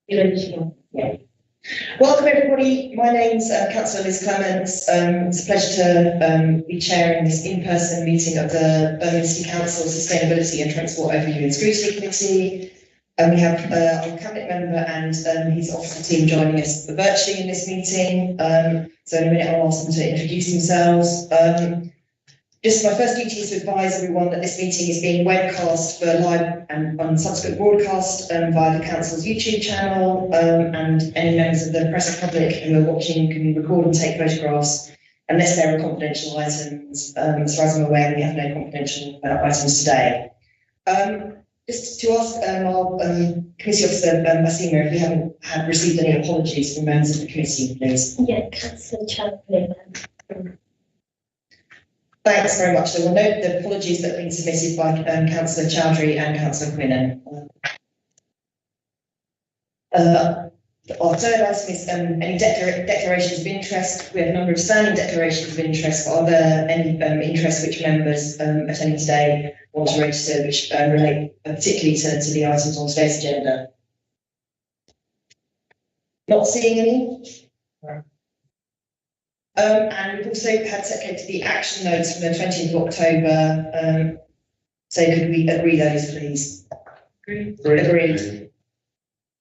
Yeah. Welcome everybody, my name's Councillor Liz Clements. It's a pleasure to be chairing this in-person meeting of the Birmingham City Council Sustainability and Transport Overview and Scrutiny Committee. We have our Cabinet member and his officer team joining us virtually in this meeting. So in a minute I'll ask them to introduce themselves. Just my first duty is to advise everyone that this meeting is being webcast for live and on subsequent broadcast via the Council's YouTube channel, and any members of the press and public who are watching can record and take photographs unless there are confidential items. As far as I'm aware, we have no confidential items today. Just to ask our committee officer, Asima, if we haven't received any apologies from members of the committee, please. Yeah, Councillor Chapter. Thanks very much. So we'll note the apologies that have been submitted by Councillor Chowdhury and Councillor Quinnan. Our third item is any declarations of interest. We have a number of standing declarations of interest, but are there any interests which members attending today want to register, which relate particularly to the items on today's agenda? Not seeing any. And we've also had circulated the action notes from the 20th of October. So could we agree those, please? Agreed.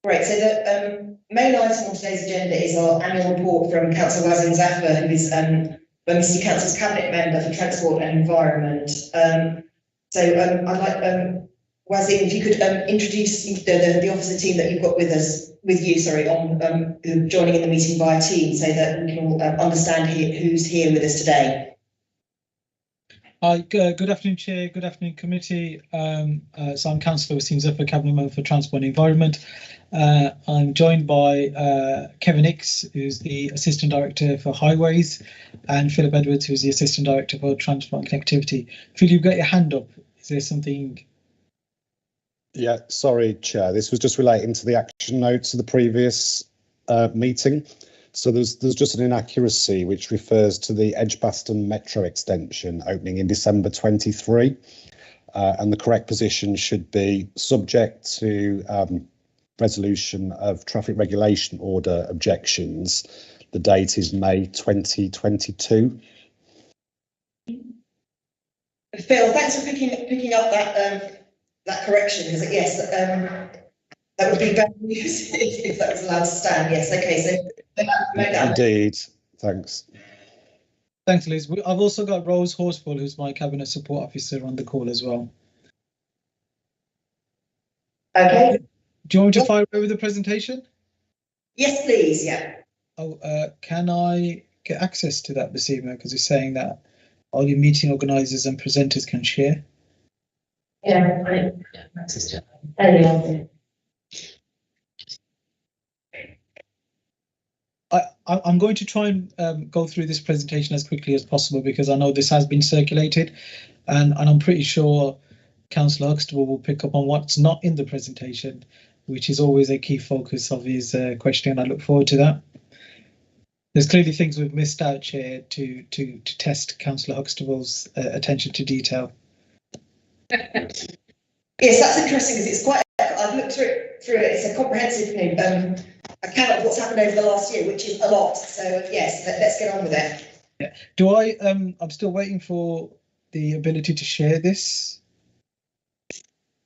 Right, so the main item on today's agenda is our annual report from Councillor Wazim Zafar, who is Birmingham City Council's Cabinet Member for Transport and Environment. I'd like Wazim, if you could introduce the officer team that you've got with you, on joining in the meeting via team, so that we can all understand who's here with us today. Hi, good afternoon, Chair. Good afternoon, Committee. So I'm Councillor Wazim Zafar, Cabinet Member for Transport and Environment. I'm joined by Kevin Hicks, who's the Assistant Director for Highways, and Philip Edwards, who's the Assistant Director for Transport and Connectivity. Phil, you've got your hand up. Is there something? Yeah, sorry, Chair. This was just relating to the action notes of the previous meeting. So there's just an inaccuracy which refers to the Edgbaston Metro extension opening in December 23, and the correct position should be subject to resolution of traffic regulation order objections. The date is May 2022. Phil, thanks for picking up that correction, because yes, that would be bad news if that was allowed to stand. Yes, okay, so indeed, thanks. Thanks, Liz. I've also got Rose Horsfall, who's my Cabinet Support Officer, on the call as well. Okay. Do you want me to fire over the presentation? Yes, please. Yeah. Oh, can I get access to that, Basima? Because it's saying that all your meeting organisers and presenters can share. Yeah, I have access to it. I'm going to try and go through this presentation as quickly as possible, because I know this has been circulated, and I'm pretty sure Councillor Huxtable will pick up on what's not in the presentation, which is always a key focus of his question, and I look forward to that. There's clearly things we've missed out, Chair, to test Councillor Huxtable's attention to detail. Yes, that's interesting, because it's quite. I've looked through it. It's a comprehensive account of what's happened over the last year, which is a lot. So yes, let's get on with it. Yeah. Do I? I'm still waiting for the ability to share this.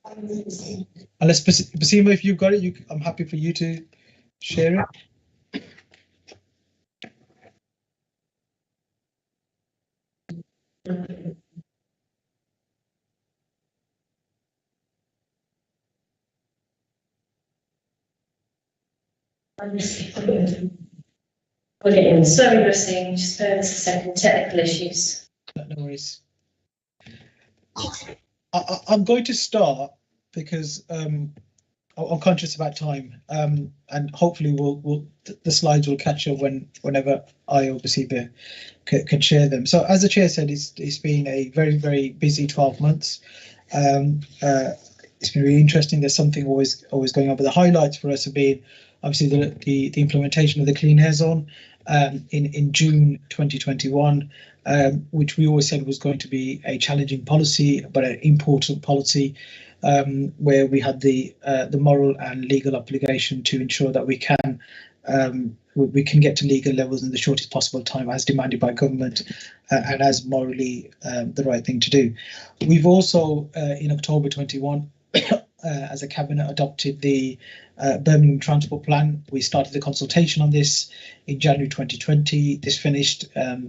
Unless Basima, if you've got it, I'm happy for you to share it. We're getting slowly listening, just bear with us a second, technical issues. No worries. I'm going to start because I'm conscious about time, and hopefully the slides will catch up whenever I obviously can share them. So as the Chair said, it's been a very, very busy 12 months. It's been really interesting. There's something always going on, but the highlights for us have been obviously the implementation of the Clean Air Zone in June 2021, which we always said was going to be a challenging policy, but an important policy. where we had the moral and legal obligation to ensure that we can get to legal levels in the shortest possible time as demanded by government and as morally the right thing to do. We've also, in October 21, as a cabinet, adopted the Birmingham Transport Plan. We started the consultation on this in January 2020. This finished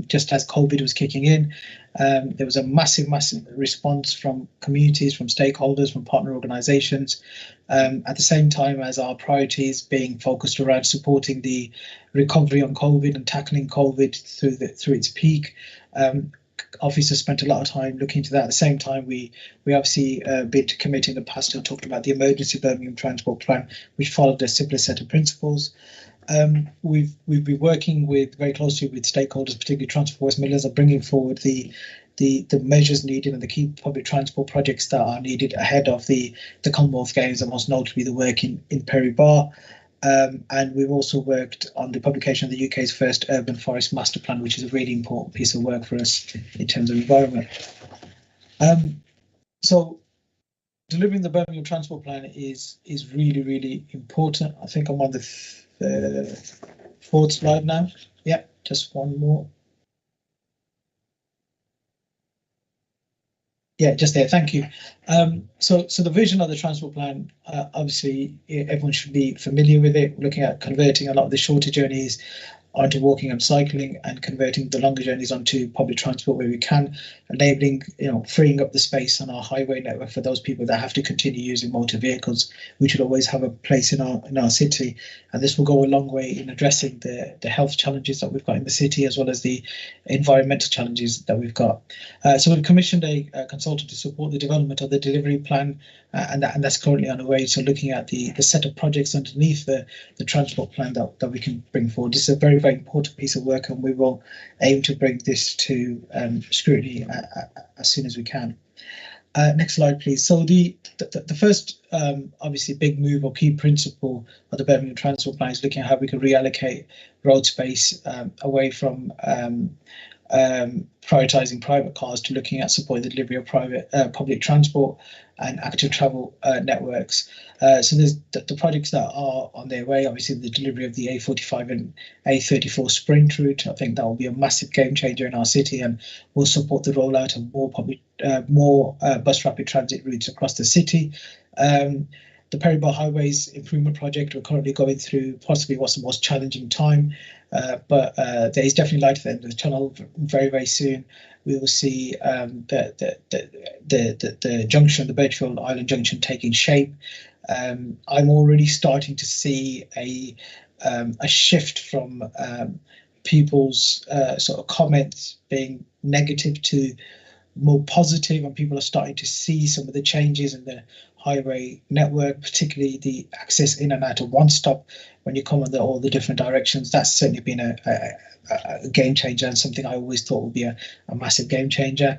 just as COVID was kicking in. There was a massive response from communities, from stakeholders, from partner organisations. At the same time as our priorities being focused around supporting the recovery on COVID and tackling COVID through its peak. Officers spent a lot of time looking into that. At the same time, we obviously been to committee in the past and talked about the emergency Birmingham Transport Plan, which followed a simpler set of principles. We've been working very closely with stakeholders, particularly Transport O&S Midlands, on bringing forward the measures needed and the key public transport projects that are needed ahead of the Commonwealth Games, and most notably the work in Perry Barr. And we've also worked on the publication of the UK's first urban forest master plan, which is a really important piece of work for us in terms of environment. So delivering the Birmingham Transport Plan is really, really important. I think I'm on the fourth slide now. Yeah, just one more. Yeah, just there. Thank you. So the vision of the transport plan, obviously, everyone should be familiar with it. We're looking at converting a lot of the shorter journeys onto walking and cycling, and converting the longer journeys onto public transport where we can, enabling, freeing up the space on our highway network for those people that have to continue using motor vehicles, which will always have a place in our city. And this will go a long way in addressing the health challenges that we've got in the city, as well as the environmental challenges that we've got. So we've commissioned a consultant to support the development of the delivery plan, and that's currently underway. So looking at the set of projects underneath the transport plan that we can bring forward. This is a very, very important piece of work, and we will aim to bring this to scrutiny as soon as we can. Next slide, please. So the first, obviously, big move or key principle of the Birmingham Transport Plan is looking at how we can reallocate road space away from prioritising private cars to looking at supporting the delivery of public transport and active travel networks. So there's the projects that are on their way. Obviously, the delivery of the A45 and A34 sprint route. I think that will be a massive game changer in our city, and will support the rollout of more bus rapid transit routes across the city. The Perry Barr Highways Improvement Project, we're currently going through possibly what's the most challenging time, but there is definitely light at the end of the tunnel. Very, very soon we will see the junction, the Birchfield Island Junction, taking shape. I'm already starting to see a shift from people's sort of comments being negative to more positive, and people are starting to see some of the changes in the highway network, particularly the access in and out of one stop when you come on all the different directions. That's certainly been a game changer, and something I always thought would be a massive game changer.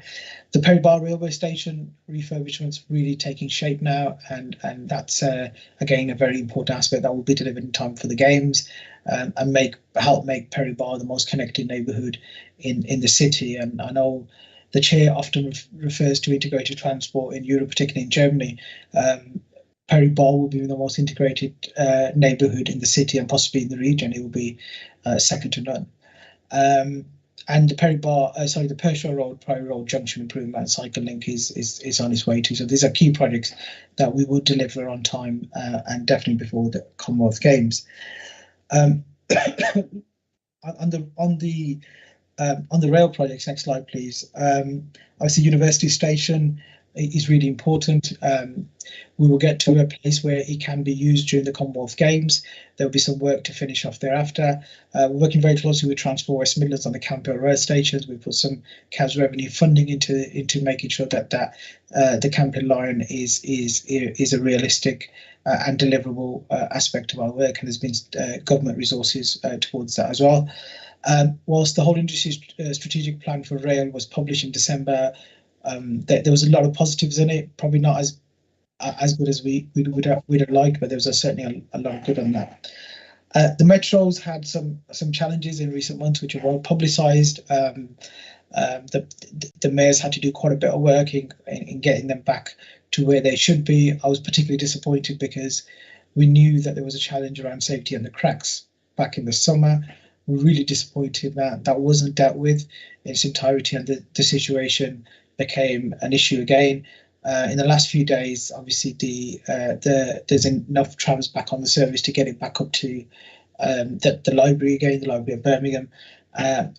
The Perry Barr railway station refurbishment's really taking shape now, and that's again a very important aspect that will be delivered in time for the games, and help make Perry Barr the most connected neighbourhood in the city. And I know the chair often refers to integrated transport in Europe, particularly in Germany. Perry Barr will be the most integrated neighbourhood in the city, and possibly in the region. It will be second to none. And the the Pershore Road, Priory Road Junction Improvement and Cycle Link is on its way too. So these are key projects that we will deliver on time, and definitely before the Commonwealth Games. On the rail projects, next slide, please. Obviously, University Station is really important. We will get to a place where it can be used during the Commonwealth Games. There will be some work to finish off thereafter. We're working very closely with Transport O&S Midlands on the Campbell rail stations. We put some CAS revenue funding into making sure that the Campbell line is a realistic and deliverable aspect of our work, and there's been government resources towards that as well. Whilst the whole industry strategic plan for rail was published in December, there was a lot of positives in it, probably not as good as we'd have liked, but there was certainly a lot of good on that. The metros had some challenges in recent months, which are well publicised. The mayors had to do quite a bit of work in getting them back to where they should be. I was particularly disappointed because we knew that there was a challenge around safety and the cracks back in the summer. We're really disappointed that that wasn't dealt with in its entirety, and the situation became an issue again. In the last few days, obviously, there's enough trams back on the service to get it back up to the library again, the Library of Birmingham.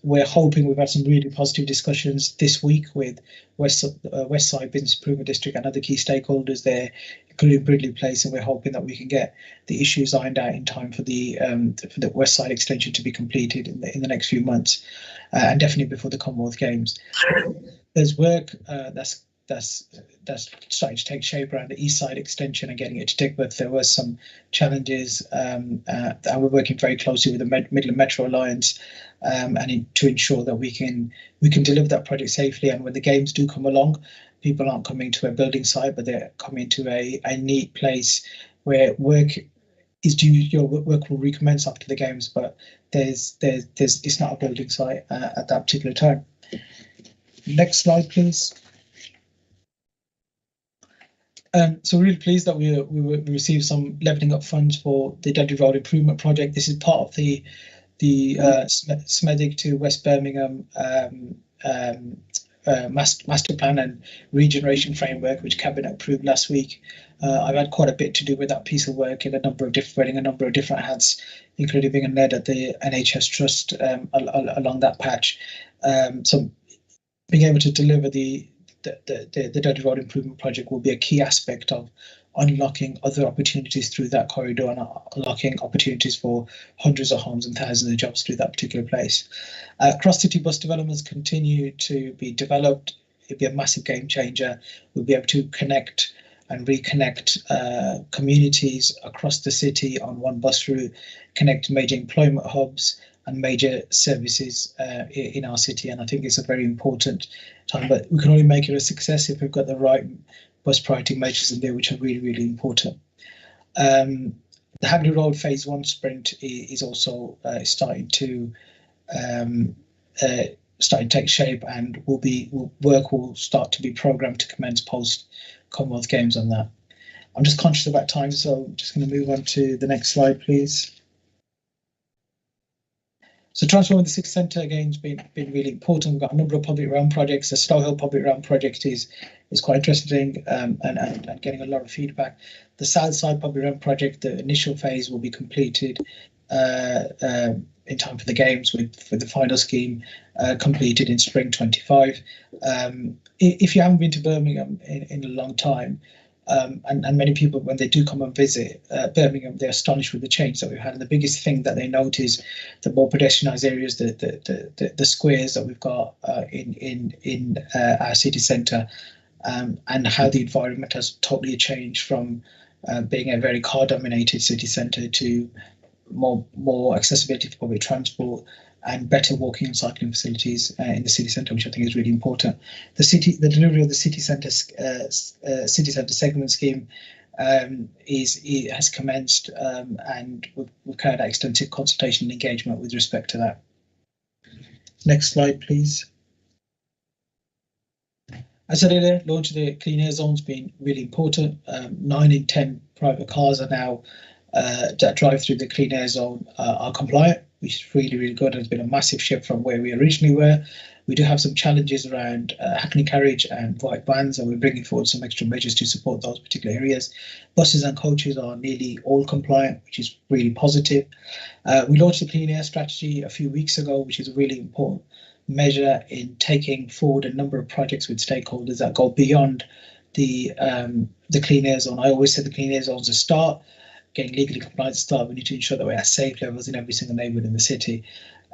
We're hoping, we've had some really positive discussions this week with West Side Business Improvement District and other key stakeholders there, including Bridley Place, and we're hoping that we can get the issues ironed out in time for the West Side extension to be completed in the next few months, and definitely before the Commonwealth Games. There's work that's starting to take shape around the East Side extension and getting it to Digbeth. There were some challenges, and we're working very closely with the Midland Metro Alliance to ensure that we can deliver that project safely. And when the games do come along, people aren't coming to a building site, but they're coming to a neat place where work is due. Your work will recommence after the games, but it's not a building site at that particular time. Next slide, please. So we're really pleased that we received some levelling up funds for the Dudley Road Improvement Project. This is part of the Smethwick to West Birmingham master plan and regeneration framework, which Cabinet approved last week. I've had quite a bit to do with that piece of work wearing a number of different hats, including being a NED at the NHS Trust along that patch. So being able to deliver the Dudley Road Improvement Project will be a key aspect of unlocking other opportunities through that corridor and unlocking opportunities for hundreds of homes and thousands of jobs through that particular place. Cross-city bus developments continue to be developed. It'll be a massive game changer. We'll be able to connect and reconnect communities across the city on one bus route, connect major employment hubs and major services in our city. And I think it's a very important time, but we can only make it a success if we've got the right bus priority measures in there, which are really, really important. The Hagley Road Phase 1 sprint is also starting to take shape, and work will start to be programmed to commence post Commonwealth Games on that. I'm just conscious about time, so I'm just going to move on to the next slide, please. So transforming the city centre again has been really important. We've got a number of public realm projects. The Stow Hill public realm project is quite interesting and getting a lot of feedback. The South Side public realm project, the initial phase will be completed in time for the games, with the final scheme completed in spring 25. If you haven't been to Birmingham in a long time, and many people, when they do come and visit Birmingham, they're astonished with the change that we've had. And the biggest thing that they note is the more pedestrianised areas, the squares that we've got in our city centre, and how the environment has totally changed from being a very car-dominated city centre to more accessibility for public transport and better walking and cycling facilities in the city centre, which I think is really important. The delivery of the city centre segment scheme has commenced, and we've carried out extensive consultation and engagement with respect to that. Next slide, please. As I said earlier, launch of the clean air zone's been really important. 9 in 10 private cars are now that drive through the clean air zone are compliant, which is really, really good. There's been a massive shift from where we originally were. We do have some challenges around Hackney carriage and white vans, and we're bringing forward some extra measures to support those particular areas. Buses and coaches are nearly all compliant, which is really positive. We launched the clean air strategy a few weeks ago, which is a really important measure in taking forward a number of projects with stakeholders that go beyond the clean air zone. I always say the clean air zone is a start. Getting legally compliant start, we need to ensure that we're at safe levels in every single neighbourhood in the city.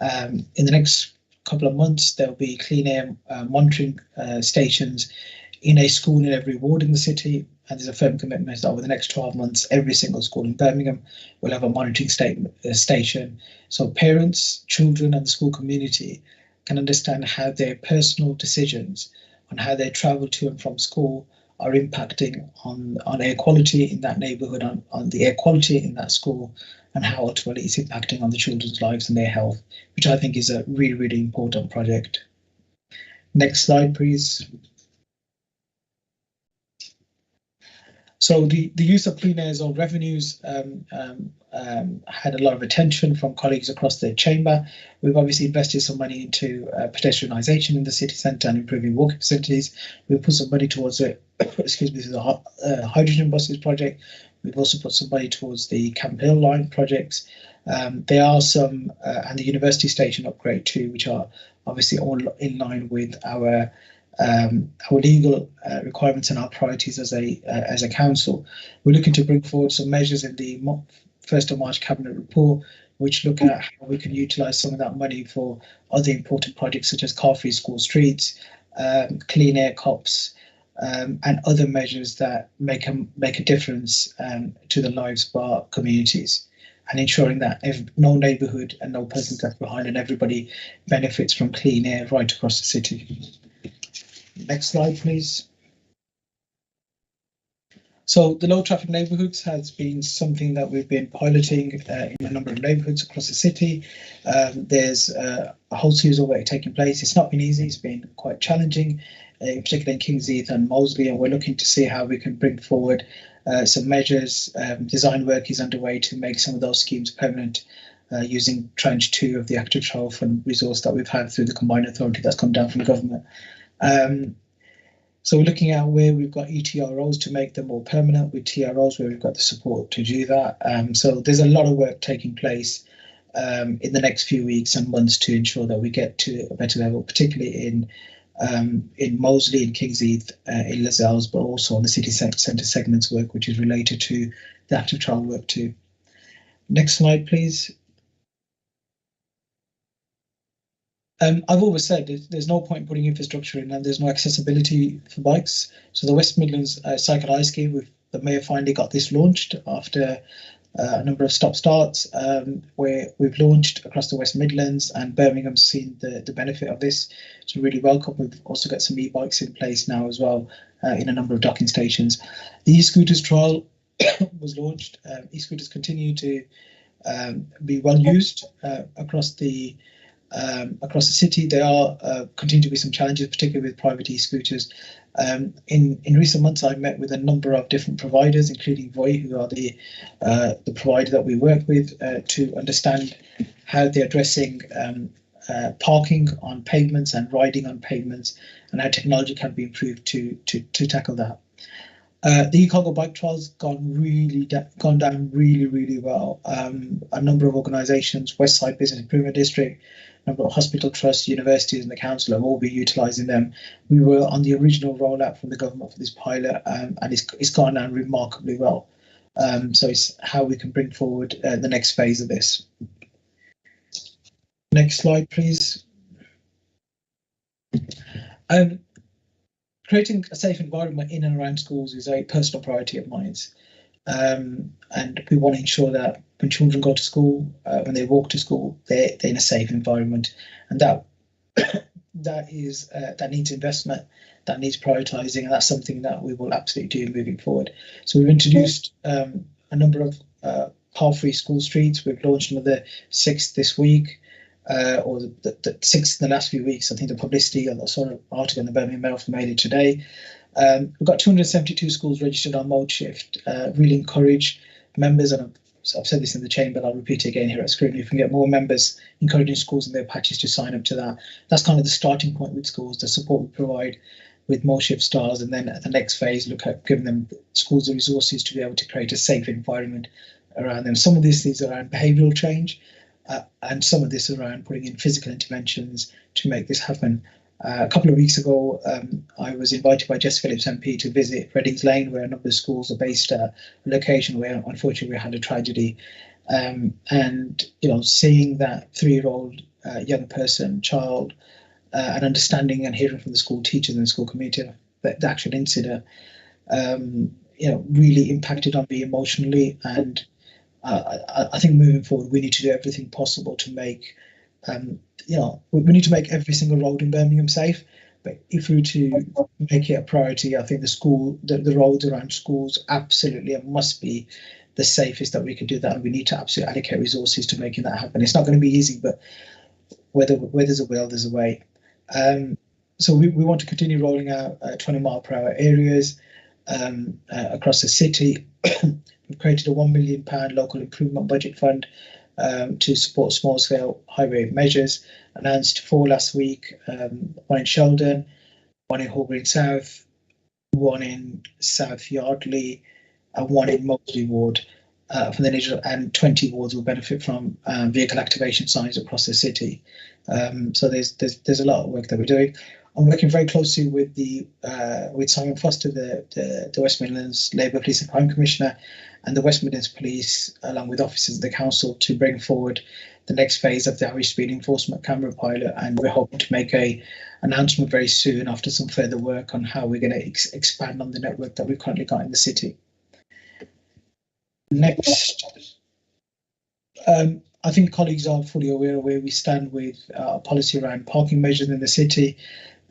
In the next couple of months, there'll be clean air monitoring stations in a school in every ward in the city, and there's a firm commitment that over the next 12 months, every single school in Birmingham will have a monitoring station, so parents, children and the school community can understand how their personal decisions on how they travel to and from school are impacting on air quality in that neighbourhood, on the air quality in that school, and how ultimately it's impacting on the children's lives and their health, which I think is a really, really important project. Next slide, please. So the use of clean air zone revenues had a lot of attention from colleagues across the chamber. We've obviously invested some money into pedestrianisation in the city centre and improving walking facilities. We've put some money towards it, excuse me, the hydrogen buses project. We've also put some money towards the Camp Hill line projects. There are some, and the university station upgrade too, which are obviously all in line with our legal requirements and our priorities as a council. We're looking to bring forward some measures in the 1st of March cabinet report, which look at how we can utilise some of that money for other important projects such as car-free school streets, clean air COPs, and other measures that make a difference to the lives of our communities, and ensuring that no neighbourhood and no person's left behind and everybody benefits from clean air right across the city. Next slide, please. So the low traffic neighbourhoods has been something that we've been piloting in a number of neighbourhoods across the city. There's a whole series of work taking place. It's not been easy, it's been quite challenging, in particular in Kings Heath and Moseley, and we're looking to see how we can bring forward some measures. Design work is underway to make some of those schemes permanent, using tranche 2 of the active trial fund resource that we've had through the combined authority that's come down from government. So we're looking at where we've got ETROs to make them more permanent, with TROs where we've got the support to do that. So there's a lot of work taking place in the next few weeks and months to ensure that we get to a better level, particularly in Moseley, in Kings Heath, in Lascelles, but also on the city centre segments work, which is related to the active trial work too. Next slide, please. I've always said there's no point putting infrastructure in and there's no accessibility for bikes. So the West Midlands Cycle Eye Scheme, the Mayor finally got this launched after a number of stop-starts, where we've launched across the West Midlands, and Birmingham's seen the benefit of this. So really welcome. We've also got some e-bikes in place now as well in a number of docking stations. The e-scooters trial was launched. E-scooters continue to be well used across the city. There are continue to be some challenges, particularly with private e-scooters. In recent months, I've met with a number of different providers, including Voi, who are the provider that we work with, to understand how they're addressing parking on pavements and riding on pavements, and how technology can be improved to tackle that. The e-cargo bike trial's gone down really well. A number of organisations, Westside Business Improvement District, a number of hospital trusts, universities and the council have all been utilising them. We were on the original rollout from the government for this pilot, and it's gone down remarkably well. So it's how we can bring forward the next phase of this. Next slide, please. Creating a safe environment in and around schools is a personal priority of mine. And we want to ensure that when children go to school, when they walk to school, they're in a safe environment, and that needs investment, that needs prioritising, and that's something that we will absolutely do moving forward. So we've introduced a number of car-free school streets. We've launched another 6 this week, or the 6 in the last few weeks. I think the publicity on the sort of article in the Birmingham Mail made it today. We've got 272 schools registered on mode shift. Really encourage members, and I've said this in the chamber, but I'll repeat it again here at Scrutiny. If we can get more members encouraging schools and their patches to sign up to that, that's kind of the starting point with schools, the support we provide with more shift stars, and then at the next phase look at giving them schools the resources to be able to create a safe environment around them. Some of this is around behavioural change, and some of this around putting in physical interventions to make this happen. A couple of weeks ago, I was invited by Jess Phillips MP to visit Readings Lane, where a number of schools are based at a location where unfortunately we had a tragedy. And seeing that 3-year-old young person, child, and understanding and hearing from the school teachers and the school community that the actual incident, really impacted on me emotionally. And I think moving forward, we need to do everything possible to make we need to make every single road in Birmingham safe. But if we were to make it a priority, I think the roads around schools absolutely must be the safest that we could do that. And we need to absolutely allocate resources to making that happen. It's not going to be easy, but where there's a will, there's a way. So we want to continue rolling out 20-mile-per-hour areas. across the city. We've created a £1 million local improvement budget fund to support small-scale highway measures. Announced 4 last week, one in Sheldon, one in Hall Green South, one in South Yardley, and one in Moseley Ward. From the nature, and 20 wards will benefit from vehicle activation signs across the city. So there's a lot of work that we're doing. I'm working very closely with with Simon Foster, the West Midlands Labour Police and Crime Commissioner, and the West Midlands Police, along with officers of the council, to bring forward the next phase of the Irish Speed Enforcement Camera pilot. And we're hoping to make an announcement very soon after some further work on how we're going to expand on the network that we've currently got in the city. Next, I think colleagues are fully aware of where we stand with our policy around parking measures in the city.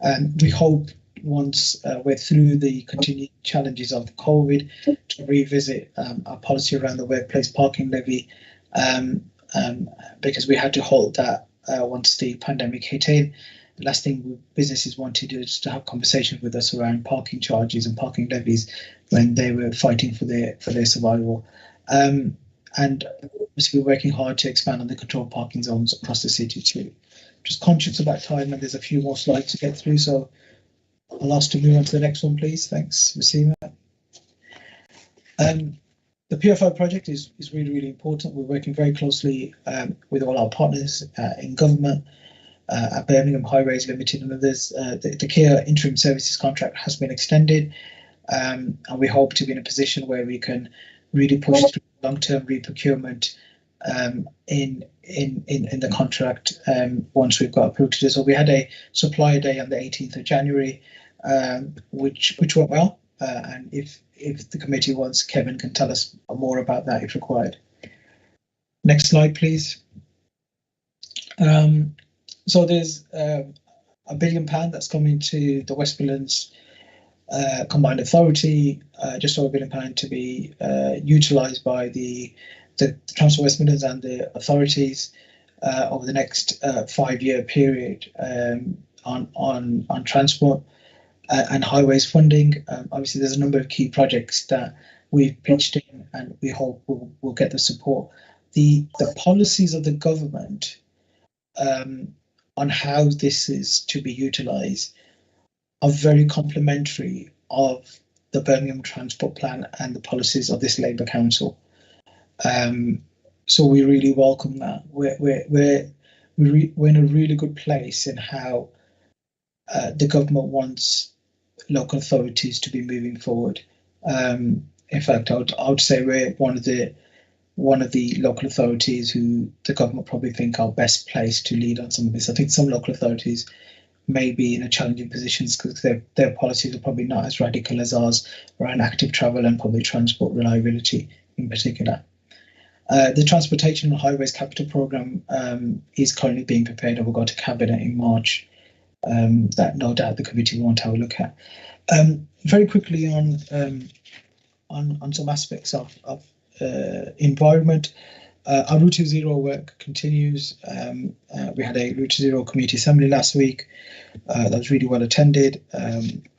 And we hope once we're through the continued challenges of COVID to revisit our policy around the workplace parking levy, because we had to halt that once the pandemic hit in. The last thing businesses wanted is to have conversations with us around parking charges and parking levies when they were fighting for their survival. And obviously we're working hard to expand on the controlled parking zones across the city too. Just conscious about time, and there's a few more slides to get through, so I'll ask to move on to the next one, please. Thanks, Vasima. The Pfi Project is really, really important. We're working very closely with all our partners in government, at Birmingham Highways Limited and others. The Kia interim services contract has been extended, and we hope to be in a position where we can really push through long-term reprocurement in the contract once we've got approved to do so. We had a supplier day on the 18th of January, which went well, and if the committee wants, Kevin can tell us more about that if required. Next slide, please. So there's £1 billion that's coming to the West Midlands Combined Authority, just over £1 billion to be utilised by the Transport West Midlands and the authorities over the next 5-year period on transport and highways funding. Obviously, there's a number of key projects that we've pitched in, and we hope we'll get the support. The policies of the government on how this is to be utilised are very complementary of the Birmingham Transport Plan and the policies of this Labour Council. So we really welcome that. We're in a really good place in how the government wants local authorities to be moving forward. In fact, I would say we're one of the local authorities who the government probably think are best placed to lead on some of this. I think some local authorities may be in a challenging positions because their policies are probably not as radical as ours around active travel and public transport reliability in particular. The Transportation and Highways Capital Programme is currently being prepared and will go to Cabinet in March. That no doubt the committee will want to have a look at. Very quickly on some aspects of environment. Our Route to Zero work continues. We had a Route to Zero community assembly last week that was really well attended.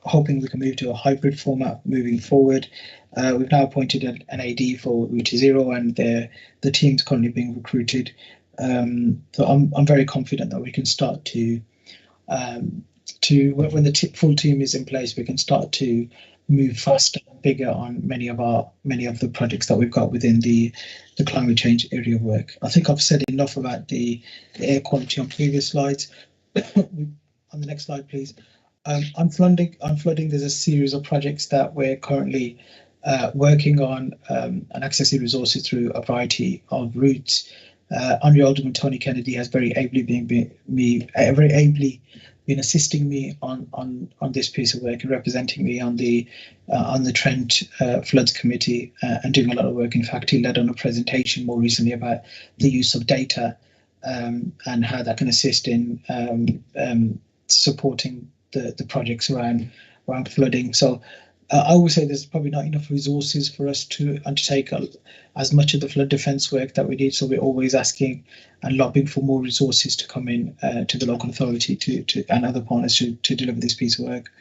Hoping we can move to a hybrid format moving forward. We've now appointed an AD for Route to Zero, and the team's currently being recruited. So I'm very confident that we can start to when the full team is in place, we can start to move faster and bigger on many of the projects that we've got within the climate change area of work. I think I've said enough about the air quality on previous slides. On the next slide, please. On flooding, there's a series of projects that we're currently working on and accessing resources through a variety of routes. Honourable Alderman Tony Kennedy has very ably been assisting me on this piece of work and representing me on the Trent Floods Committee and doing a lot of work. In fact, he led on a presentation more recently about the use of data and how that can assist in supporting the projects around flooding. So I would say there's probably not enough resources for us to undertake as much of the flood defence work that we need. So we're always asking and lobbying for more resources to come in to the local authority and other partners to deliver this piece of work.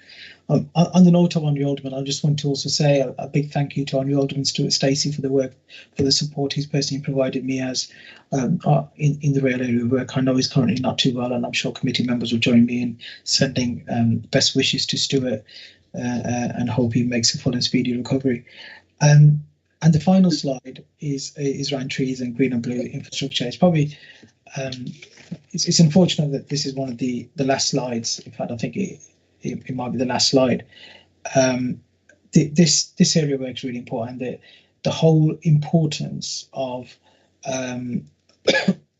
On the note of Honourable Alderman, I just want to also say a big thank you to Honourable Alderman Stuart Stacey for the work, for the support he's personally provided me as in the rail area of work. I know he's currently not too well, and I'm sure committee members will join me in sending best wishes to Stuart and hope he makes a full and speedy recovery. And the final slide is around trees and green and blue infrastructure. It's probably it's unfortunate that this is one of the last slides. In fact, I think it might be the last slide. This area of work is really important. The whole importance of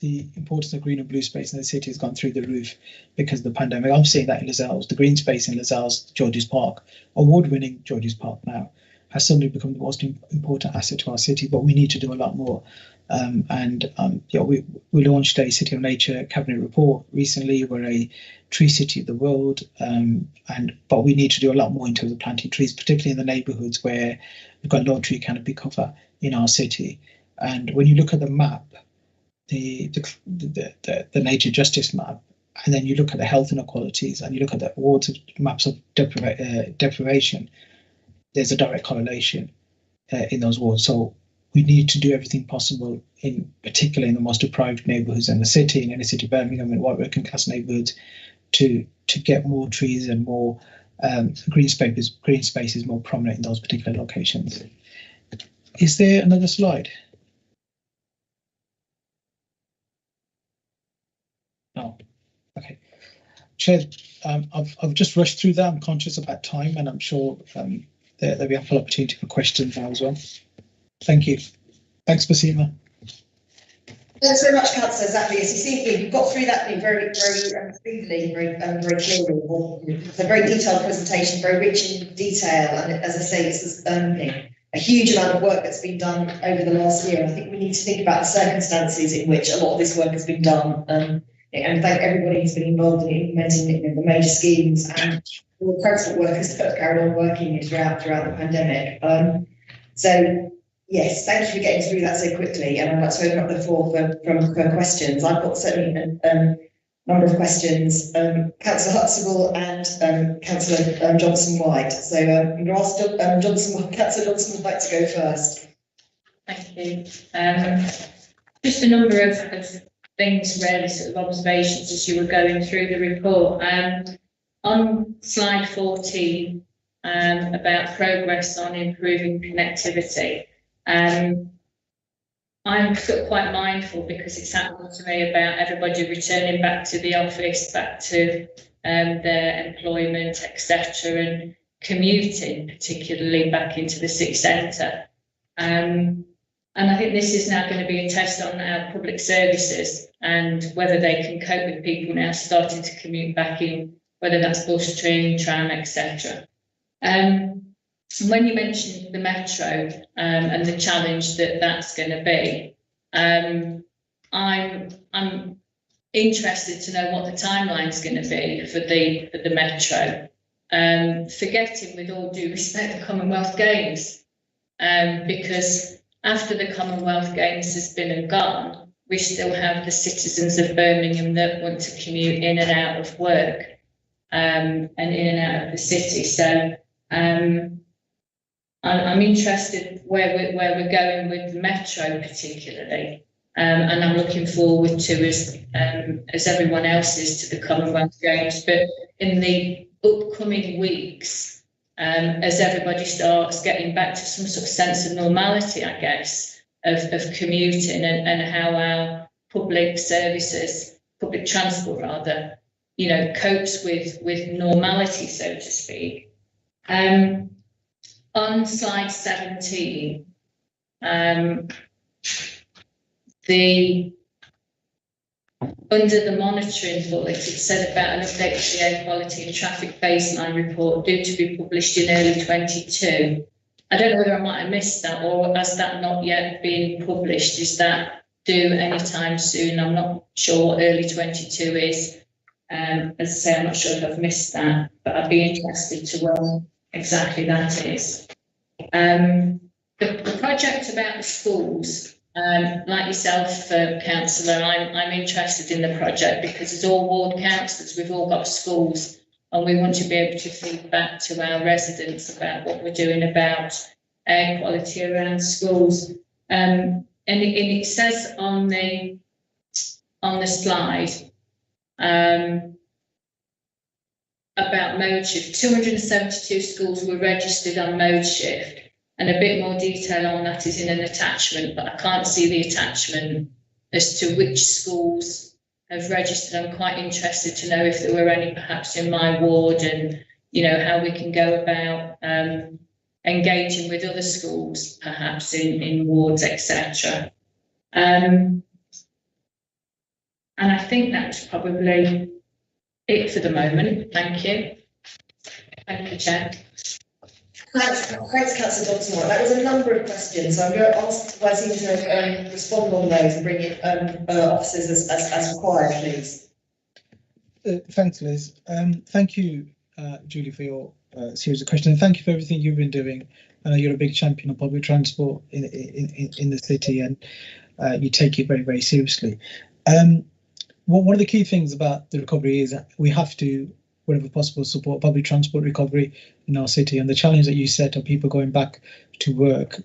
the importance of green and blue space in the city has gone through the roof because of the pandemic. I'm seeing that in Lascelles. The green space in Lascelles, George's Park, award-winning George's Park now, has suddenly become the most important asset to our city, but we need to do a lot more. We launched a City of Nature Cabinet report recently. We're a tree city of the world, but we need to do a lot more in terms of planting trees, particularly in the neighbourhoods where we've got low tree canopy cover in our city. And when you look at the map, the nature justice map, and then you look at the health inequalities, and you look at the wards of maps of deprivation, there's a direct correlation in those wards. So we need to do everything possible, in particular in the most deprived neighbourhoods in the city, in inner city Birmingham and white working class neighbourhoods, to get more trees and more green spaces more prominent in those particular locations. Is there another slide? No. Okay. Chair, I've just rushed through that. I'm conscious about time, and I'm sure there'll be ample opportunity for questions now as well. Thank you. Thanks, Basima. Thanks very much, Councillor. Exactly. As you see, you've got through that very smoothly, very clearly. It's a very detailed presentation, very rich in detail, and as I say, it's a huge amount of work that's been done over the last year. I think we need to think about the circumstances in which a lot of this work has been done, and thank everybody who's been involved in implementing the major schemes and all the transport workers that have carried on working throughout the pandemic. So yes, thank you for getting through that so quickly, and I'd like to open up the floor for questions. I've got certainly a number of questions. Councillor Huxtable and Councillor Johnson-White. So I'm going to ask Councillor Johnson-White to go first. Thank you. Just a number of things, really, sort of observations as you were going through the report. On slide 14, about progress on improving connectivity. I'm sort of quite mindful, because it's happened to me, about everybody returning back to the office, back to their employment, etc., and commuting, particularly back into the city centre. And I think this is now going to be a test on our public services and whether they can cope with people now starting to commute back in, whether that's bus, train, tram, etc. When you mentioned the metro and the challenge that's going to be, I'm interested to know what the timeline is going to be for the metro. Forgetting, with all due respect, the Commonwealth Games, because after the Commonwealth Games has been and gone, we still have the citizens of Birmingham that want to commute in and out of work and in and out of the city. So I'm interested where we're going with the metro particularly, and I'm looking forward to, as everyone else is, to the Commonwealth Games. But in the upcoming weeks, as everybody starts getting back to some sort of sense of normality, I guess, of commuting and how our public services, public transport rather, copes with normality, so to speak. On slide 17, under the monitoring bullet, it said about an update to the air quality and traffic baseline report due to be published in early 22. I don't know whether I might have missed that, or has that not yet been published? Is that due anytime soon? I'm not sure what early 22 is. As I say, I'm not sure if I've missed that, but I'd be interested to exactly that is. The project about the schools, like yourself, councillor, I'm interested in the project because as all ward councillors, we've all got schools and we want to be able to feed back to our residents about what we're doing about air quality around schools. And it says on the slide about mode shift. 272 schools were registered on mode shift, and a bit more detail on that is in an attachment, but I can't see the attachment as to which schools have registered. I'm quite interested to know if there were any perhaps in my ward, and you know how we can go about engaging with other schools perhaps in wards, etc. And I think that's probably it for the moment. Thank you. Thank you, Chair. Thanks, Councillor Dodson. That was a number of questions. So I'm going to ask Wazim to respond on those and bring in officers as required, please. Thanks, Liz. Thank you, Julie, for your series of questions. Thank you for everything you've been doing. I know you're a big champion of public transport in the city, and you take it very, very seriously. One of the key things about the recovery is that we have to, wherever possible, support public transport recovery in our city. And the challenge that you set of people going back to work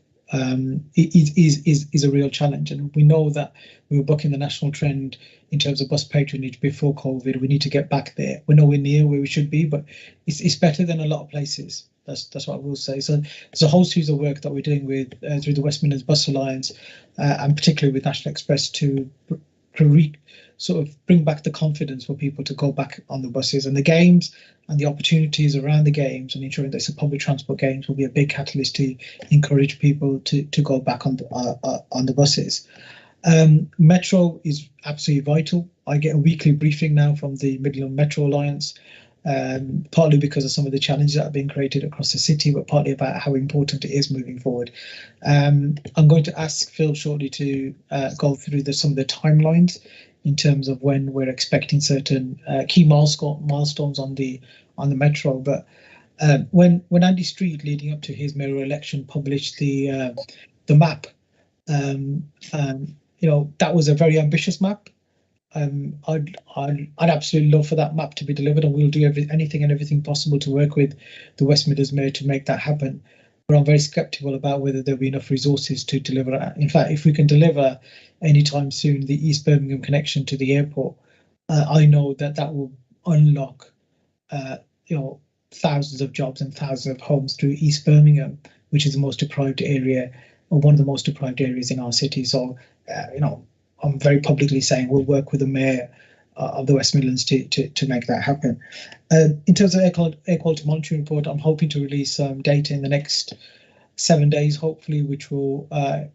is a real challenge. And we know that we were bucking the national trend in terms of bus patronage before COVID. We need to get back there. We're nowhere near where we should be, but it's better than a lot of places. That's what I will say. So there's a whole series of work that we're doing with through the West Midlands Bus Alliance, and particularly with National Express to sort of bring back the confidence for people to go back on the buses, and the games and the opportunities around the games and ensuring that it's a public transport games will be a big catalyst to encourage people to go back on the buses. Metro is absolutely vital. I get a weekly briefing now from the Midland Metro Alliance, partly because of some of the challenges that have been created across the city, but partly about how important it is moving forward. I'm going to ask Phil shortly to go through some of the timelines in terms of when we're expecting certain key milestones on the metro. But when Andy Street, leading up to his mayoral election, published the map, you know, that was a very ambitious map. I'd absolutely love for that map to be delivered, and we'll do anything and everything possible to work with the West Midlands Mayor to make that happen. But I'm very sceptical about whether there'll be enough resources to deliver it. In fact, if we can deliver anytime soon the East Birmingham connection to the airport, I know that will unlock, you know, thousands of jobs and thousands of homes through East Birmingham, which is the most deprived area, or one of the most deprived areas in our city. So, you know, I'm very publicly saying we'll work with the mayor of the West Midlands to make that happen. In terms of air quality monitoring report, I'm hoping to release some data in the next 7 days, hopefully, which will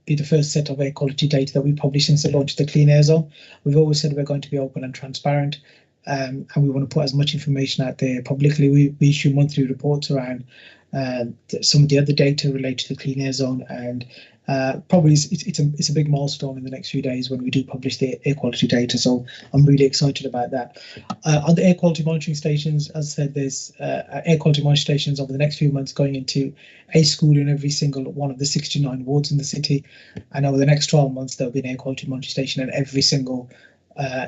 be the first set of air quality data that we publish since the launch of the Clean Air Zone. We've always said we're going to be open and transparent, and we want to put as much information out there publicly. We issue monthly reports around some of the other data related to the Clean Air Zone, and probably it's a big milestone in the next few days when we do publish the air quality data. So I'm really excited about that. On the air quality monitoring stations, as I said, there's air quality monitoring stations over the next few months going into a school in every single one of the 69 wards in the city, and over the next 12 months there'll be an air quality monitoring station at every single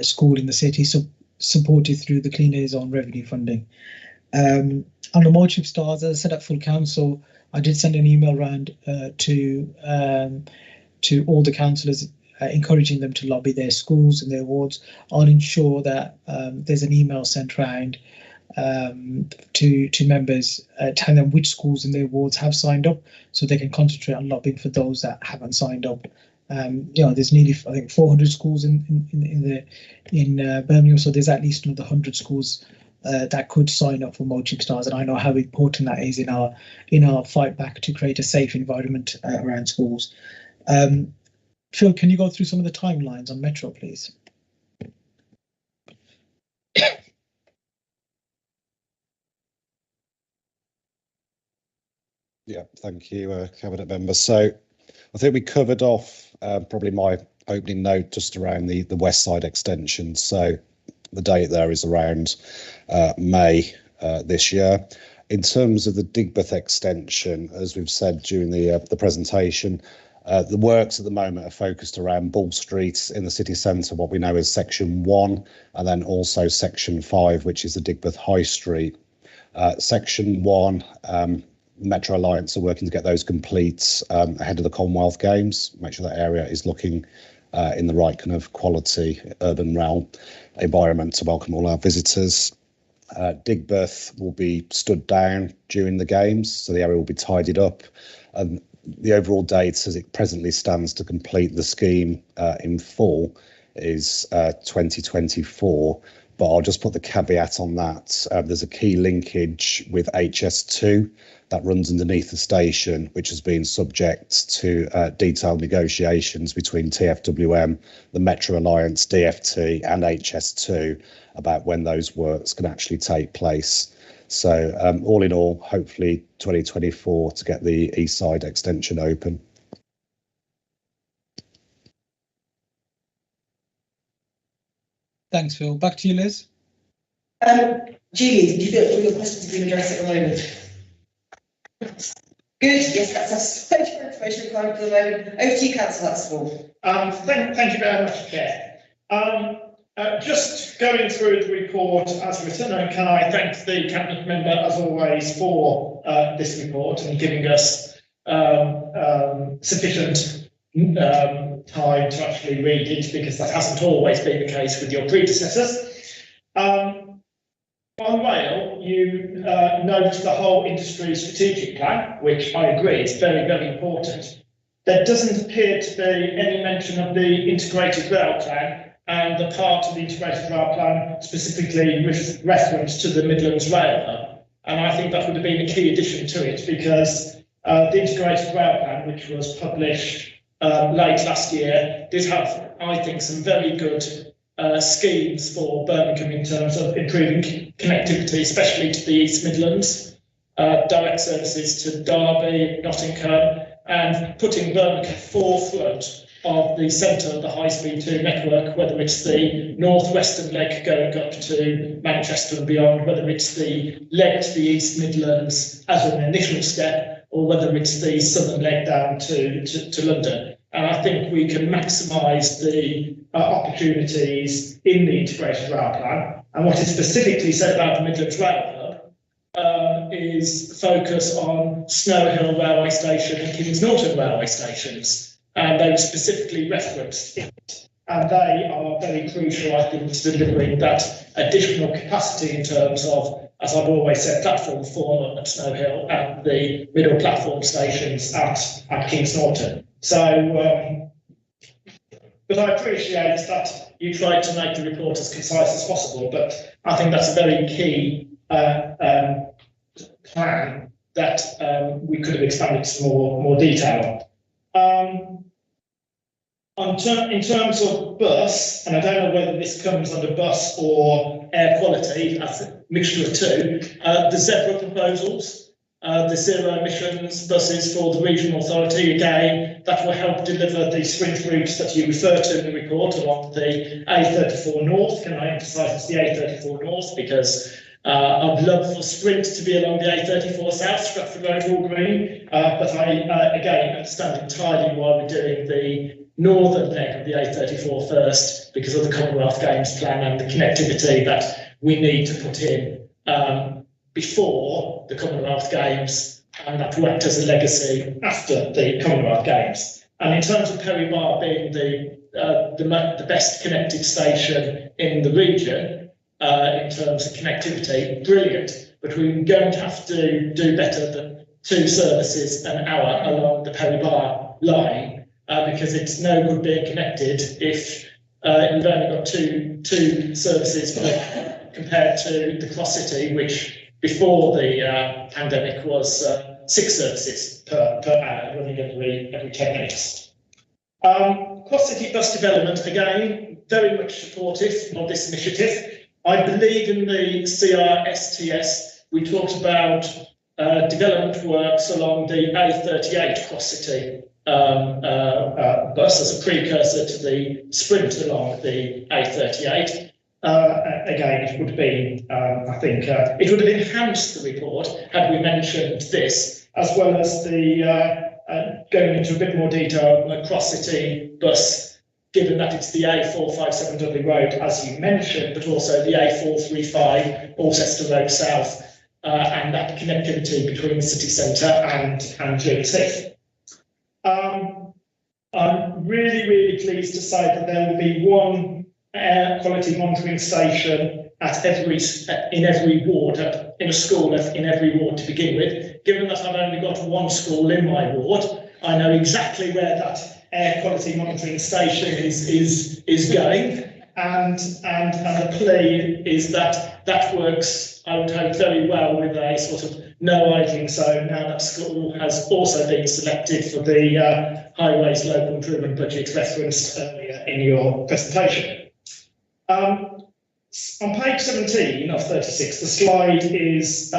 school in the city, so supported through the Clean Air Zone revenue funding. On the Motorship Stars, as I said at full council, I did send an email around to all the councillors, encouraging them to lobby their schools and their wards. I'll ensure that there's an email sent around to members telling them which schools in their wards have signed up, so they can concentrate on lobbying for those that haven't signed up. You know, there's nearly, I think, 400 schools in Birmingham, so there's at least another 100 schools that could sign up for Motorship Stars, and I know how important that is in our fight back to create a safe environment around schools. Phil, can you go through some of the timelines on Metro, please? Yeah, thank you, Cabinet Member. So I think we covered off probably my opening note just around the West Side extension. So the date there is around May this year. In terms of the Digbeth extension, as we've said during the presentation, the works at the moment are focused around Bull Street in the city centre, what we know as Section 1, and then also Section 5, which is the Digbeth High Street. Section 1, Metro Alliance are working to get those complete ahead of the Commonwealth Games, make sure that area is looking in the right kind of quality urban realm environment to welcome all our visitors. Digbeth will be stood down during the games, so the area will be tidied up. And the overall date as it presently stands to complete the scheme in full is 2024. But I'll just put the caveat on that. There's a key linkage with HS2 that runs underneath the station, which has been subject to detailed negotiations between TfWM, the Metro Alliance, DFT and HS2 about when those works can actually take place. So all in all, hopefully 2024 to get the east side extension open. Thanks, Phil. Back to you, Liz. Julie, do you feel all your questions have been addressed at the moment? Good, yes, that's us. Thank you for information required for the moment. Over to you, Councillor Huxtable. Thank you very much, Chair. Just going through the report as written, and can I thank the Cabinet Member, as always, for this report and giving us sufficient time to actually read it, because that hasn't always been the case with your predecessors. On rail, you note the whole industry strategic plan, which I agree is very, very important. There doesn't appear to be any mention of the integrated rail plan and the part of the integrated rail plan specifically with reference to the Midlands Rail Hub. And I think that would have been a key addition to it, because the integrated rail plan, which was published late last year, did have, I think, some very good schemes for Birmingham in terms of improving connectivity, especially to the East Midlands, direct services to Derby, Nottingham, and putting Birmingham forefront of the centre of the high-speed 2 network, whether it's the northwestern leg going up to Manchester and beyond, whether it's the leg to the East Midlands as an initial step, or whether it's the southern leg down to London. And I think we can maximise the opportunities in the integrated rail plan. And what is specifically said about the Midlands Rail Hub is focus on Snow Hill Railway Station and Kings Norton Railway Stations. And they specifically referenced it. And they are very crucial, I think, to delivering that additional capacity in terms of, as I've always said, platform 4 at Snow Hill and the middle platform stations at Kings Norton. So, but I appreciate that you tried to make the report as concise as possible, but I think that's a very key plan that we could have expanded some more detail on. In terms of bus, and I don't know whether this comes under bus or air quality, that's a mixture of two, the zebra proposals, the zero emissions buses for the regional authority, again, that will help deliver the sprint routes that you refer to in the report along the A34 North. Can I emphasise it's the A34 North, because I'd love for sprint to be along the A34 South, Stratford Road, Hall Green, but I, again, understand entirely why we're doing the northern leg of the A34 first, because of the Commonwealth Games plan and the connectivity that we need to put in before the Commonwealth Games, and that will act as a legacy after the Commonwealth Games. And in terms of Perry Bar being the best connected station in the region in terms of connectivity, brilliant, but we're going to have to do better than 2 services an hour along the Perry Bar line. Because it's no good being connected if you've only got two services compared to the Cross City, which before the pandemic was 6 services per hour, running every 10 minutes. Cross City bus development, again, very much supportive of this initiative. I believe in the CRSTS, we talked about development works along the A38 Cross City bus as a precursor to the sprint along the A38. again, it would be, I think, it would have enhanced the report had we mentioned this, as well as the going into a bit more detail on the cross-city bus, given that it's the A457 Dudley Road, as you mentioned, but also the A435 Alcester Road South, and that connectivity between the city centre and GT. I'm really pleased to say that there will be one air quality monitoring station at in every ward, in a school in every ward to begin with. Given that I've only got one school in my ward, I know exactly where that air quality monitoring station is going, and the plea is that that works, I would hope, very well with a sort of no idling zone. Now that school has also been selected for the highways local improvement budget referenced earlier in your presentation. On page 17 of 36, the slide is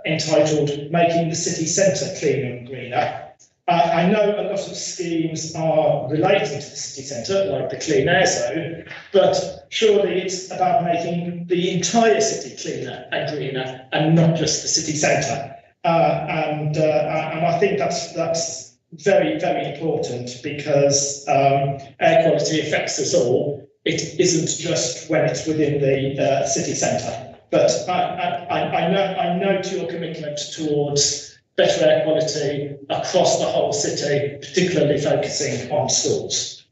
entitled "Making the City Centre Cleaner and Greener." I know a lot of schemes are relating to the city centre, like the Clean Air Zone, but surely it's about making the entire city cleaner and greener, and not just the city centre. And I think that's very important, because air quality affects us all. It isn't just when it's within the city centre. But I note your commitment towards better air quality across the whole city, particularly focusing on schools.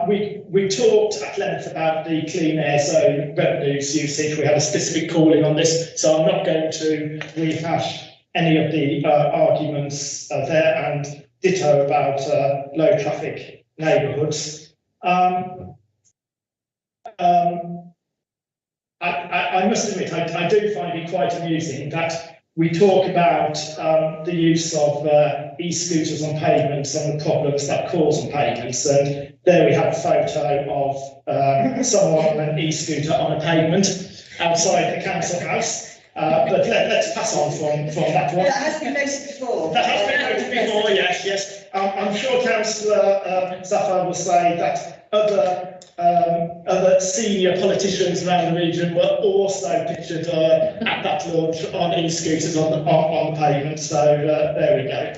We talked at length about the Clean Air Zone revenues usage. We had a specific calling on this, so I'm not going to rehash any of the arguments there, and ditto about low traffic neighbourhoods. I must admit, I do find it quite amusing that we talk about the use of e-scooters on pavements and the problems that cause on pavements. And there we have a photo of someone on an e-scooter on a pavement outside the council house. But let's pass on from that one. That has been noted before. That has been noted before, yes. I'm sure Councillor Zafar will say that other senior politicians around the region were also pictured at that launch on e-scooters on the pavement. So there we go.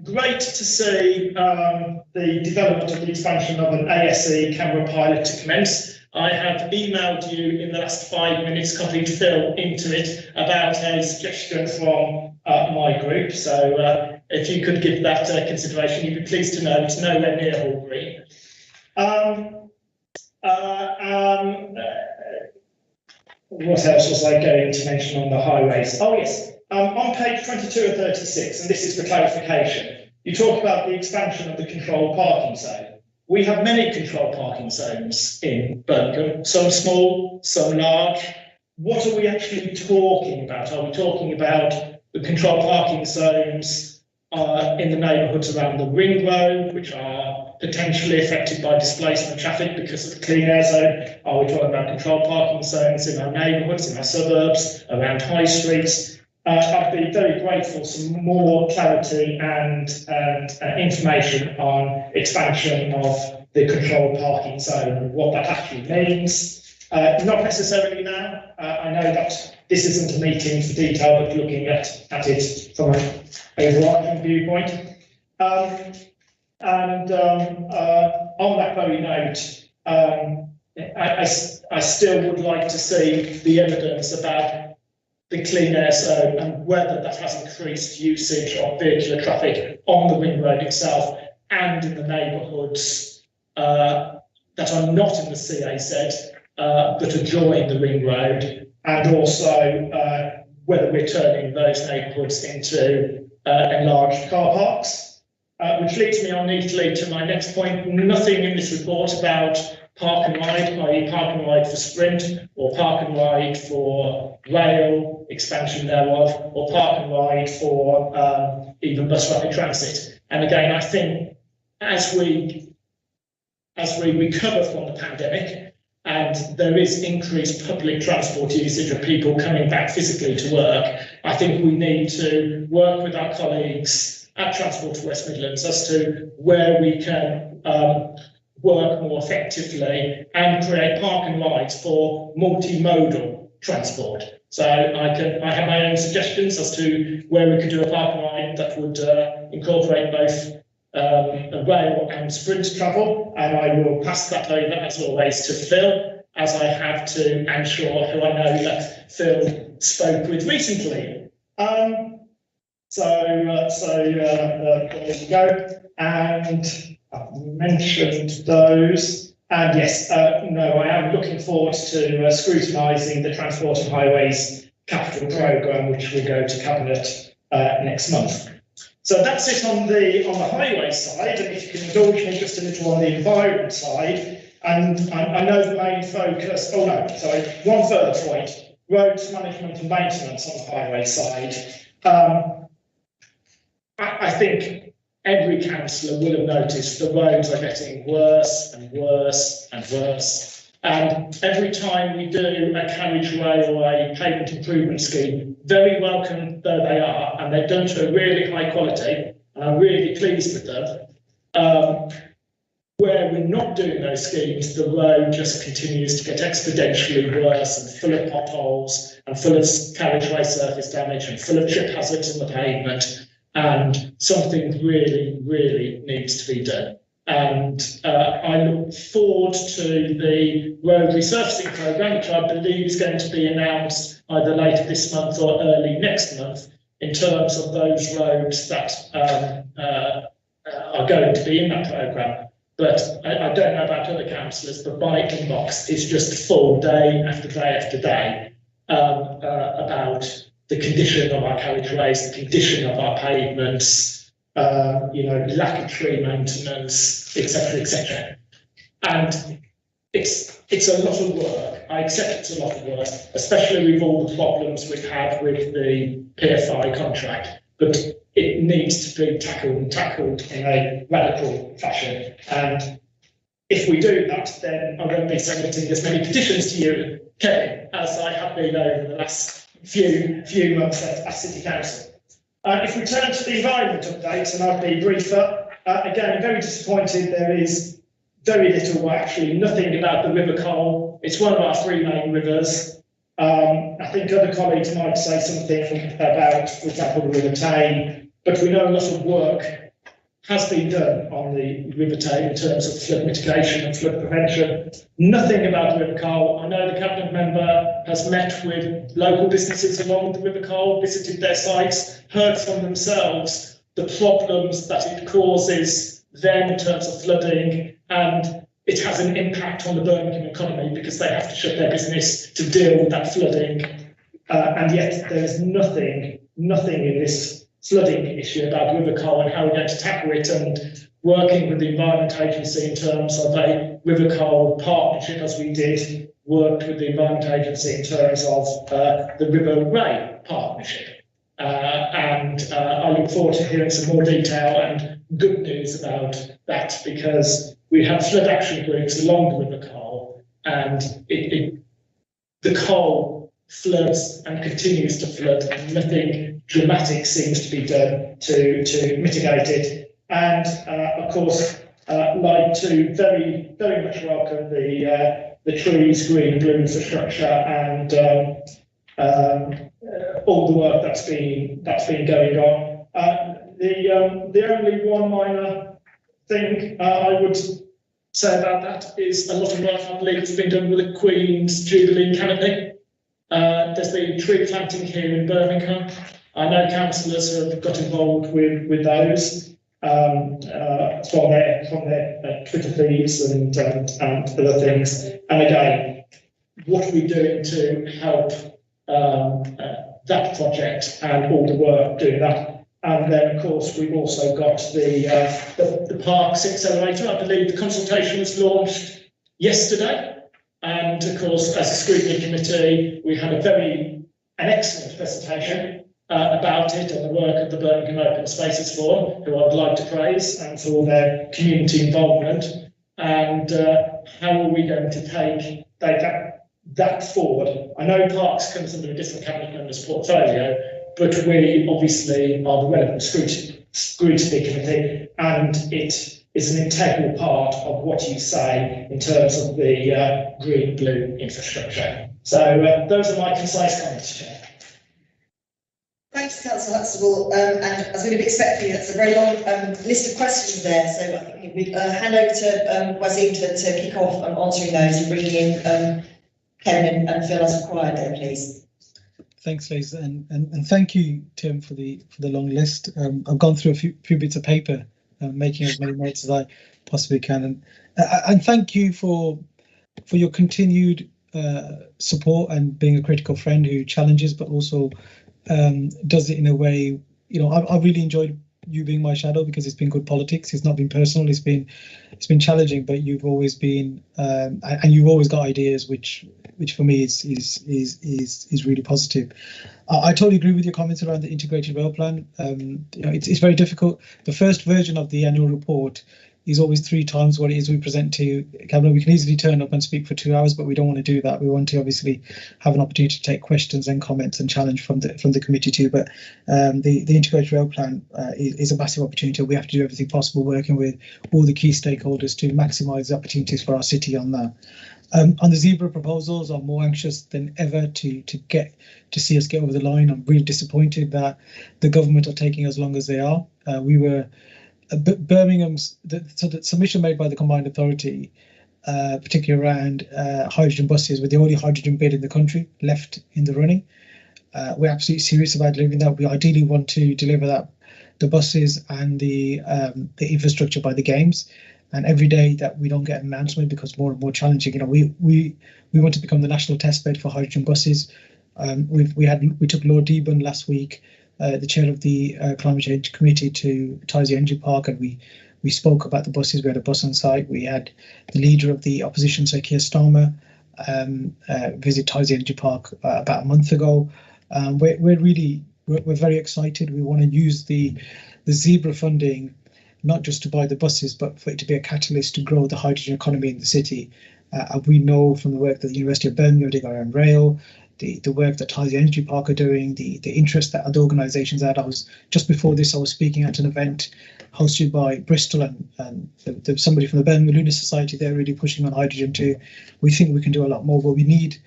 Great to see the development of the expansion of an ASE camera pilot to commence. I have emailed you in the last 5 minutes, copied Phil into it, about a suggestion from my group. So if you could give that consideration, you'd be pleased to know it's nowhere near Hall Green. What else was I going to mention on the highways? Oh yes, on page 22 and 36, and this is for clarification, you talk about the expansion of the controlled parking zone. We have many controlled parking zones in Birmingham, some small, some large. What are we actually talking about? Are we talking about the controlled parking zones in the neighbourhoods around the ring road, which are potentially affected by displacement traffic because of the Clean Air Zone? Are we talking about controlled parking zones in our neighbourhoods, in our suburbs, around high streets? I'd be very grateful for some more clarity and information on expansion of the controlled parking zone and what that actually means. Not necessarily now. I know that this isn't a meeting for detail, but looking at it from an overarching viewpoint. On that very note, I still would like to see the evidence about the Clean Air Zone and whether that has increased usage of vehicular traffic on the ring road itself and in the neighbourhoods that are not in the CAZ but adjoin the ring road, and also whether we're turning those neighbourhoods into enlarged car parks. Which leads me on neatly to my next point. Nothing in this report about park and ride, i.e. park and ride for sprint, or park and ride for rail, expansion thereof, or park and ride for even bus rapid transit. And again, I think as we recover from the pandemic and there is increased public transport usage of people coming back physically to work, I think we need to work with our colleagues at Transport West Midlands as to where we can work more effectively and create parking rights for multimodal transport. So I have my own suggestions as to where we could do a parking right that would incorporate both rail and sprint travel, and I will pass that over as always to Phil, as I have to Anne Shaw, who I know that Phil spoke with recently. There you go. And I've mentioned those. And yes, no, I am looking forward to scrutinising the Transport and Highways Capital Programme, which will go to Cabinet next month. So that's it on the highway side. And if you can indulge me just a little on the environment side, and I know the main focus. Oh no, sorry. One further point: roads management and maintenance on the highway side. I think every councillor will have noticed the roads are getting worse and worse and worse. And every time we do a carriageway or a pavement improvement scheme, very welcome though they are, and they're done to a really high quality, and I'm really pleased with them. Where we're not doing those schemes, the road just continues to get exponentially worse and full of potholes and full of carriageway surface damage and full of trip hazards on the pavement. And something really, really needs to be done. And I look forward to the road resurfacing programme, which I believe is going to be announced either later this month or early next month, in terms of those roads that are going to be in that programme. But I don't know about other councillors, but my inbox is just full day after day after day about the condition of our carriageways, the condition of our pavements, lack of tree maintenance, etc., etc. And it's a lot of work. I accept it's a lot of work, especially with all the problems we've had with the Pfi contract. But it needs to be tackled in a radical fashion. And if we do that, then I won't be submitting as many petitions to you, Kevin, as I have been over the last few months at City Council. If we turn to the environment update, and I'll be briefer, again, I'm very disappointed there is very little, actually nothing about the River Cole. It's one of our three main rivers. I think other colleagues might say something about, for example, the River Tame, but we know a lot of work has been done on the River Tame in terms of flood mitigation and flood prevention. Nothing about the River Cole. I know the Cabinet member has met with local businesses along the River Cole, visited their sites, heard from themselves the problems that it causes them in terms of flooding, and it has an impact on the Birmingham economy because they have to shut their business to deal with that flooding. And yet there is nothing in this flooding issue about the River Cole and how we're going to tackle it, and working with the Environment Agency in terms of a River Cole partnership, as we did, worked with the Environment Agency in terms of the River Ray partnership. I look forward to hearing some more detail and good news about that, because we have flood action groups along the River Cole, and the Cole floods and continues to flood, and nothing dramatic seems to be done to mitigate it. And of course, like to very, very much welcome the trees, green, blue infrastructure, and all the work that's been going on. The only one minor thing I would say about that is a lot of work, I believe, has been done with the Queen's Jubilee canopy. There's been tree planting here in Birmingham. I know councillors have got involved with those from their Twitter feeds and other things. And again, what are we doing to help that project and all the work doing that? And then, of course, we've also got the Parks Accelerator. I believe the consultation was launched yesterday. And of course, as a Scrutiny committee, we had an excellent presentation about it and the work of the Birmingham Open Spaces Forum, who I would like to praise, and for their community involvement. And how are we going to take that forward? I know Parks comes under a different cabinet member's portfolio, but we obviously are the relevant scrutiny committee, and it is an integral part of what you say in terms of the green-blue infrastructure. So those are my concise comments, Chair. Thanks, Councillor Huxtable. And as we'd have expected, that's a very long list of questions there. So I think we'd hand over to Wazim to kick off on answering those and bringing in Kevin and Phil as required there, please. Thanks, Liz, and thank you, Tim, for the long list. I've gone through a few bits of paper, making as many notes as I possibly can, and thank you for your continued support and being a critical friend who challenges, but also does it in a way. You know, I really enjoyed you being my shadow because it's been good politics. It's not been personal. It's been challenging, but you've always been and you've always got ideas which for me is really positive. I totally agree with your comments around the integrated rail plan. You know, it's very difficult. The first version of the annual report is always 3 times what it is we present to Cabinet. We can easily turn up and speak for 2 hours, but we don't want to do that. We want to obviously have an opportunity to take questions and comments and challenge from the committee too. But the integrated rail plan is a massive opportunity. We have to do everything possible, working with all the key stakeholders to maximise the opportunities for our city on that. On the zebra proposals, I'm more anxious than ever to see us get over the line. I'm really disappointed that the government are taking as long as they are. We were Birmingham's the submission made by the combined authority, particularly around hydrogen buses, with the only hydrogen bid in the country left in the running. We're absolutely serious about delivering that. We ideally want to deliver the buses and the infrastructure by the games. And every day that we don't get an announcement becomes more and more challenging. You know, we want to become the national testbed for hydrogen buses. We took Lord Deben last week, the chair of the Climate Change Committee, to Tyneside Energy Park, and we spoke about the buses. We had a bus on site. We had the leader of the opposition, Sir Keir Starmer, visit Tyneside Energy Park about a month ago. We're very excited. We want to use the zebra funding not just to buy the buses, but for it to be a catalyst to grow the hydrogen economy in the city. We know from the work that the University of Birmingham are doing around rail, the work that Tyneside Energy Park are doing, the interest that other organisations had. Just before this, I was speaking at an event hosted by Bristol and somebody from the Birmingham Lunar Society. They're really pushing on hydrogen too. We think we can do a lot more, but we need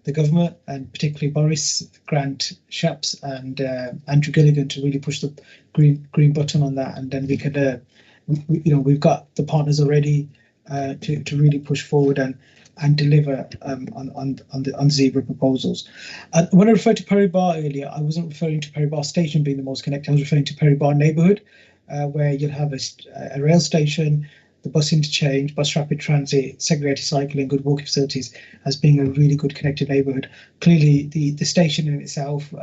the government, and particularly Boris, Grant Shapps and Andrew Gilligan, to really push the green button on that, and then we could, we've got the partners already to really push forward and deliver on zebra proposals. When I referred to Perry Bar earlier, I wasn't referring to Perry Bar Station being the most connected. I was referring to Perry Bar neighbourhood, where you'll have a rail station, the bus interchange, bus rapid transit, segregated cycling, good walking facilities, as being a really good connected neighbourhood. Clearly, the station in itself,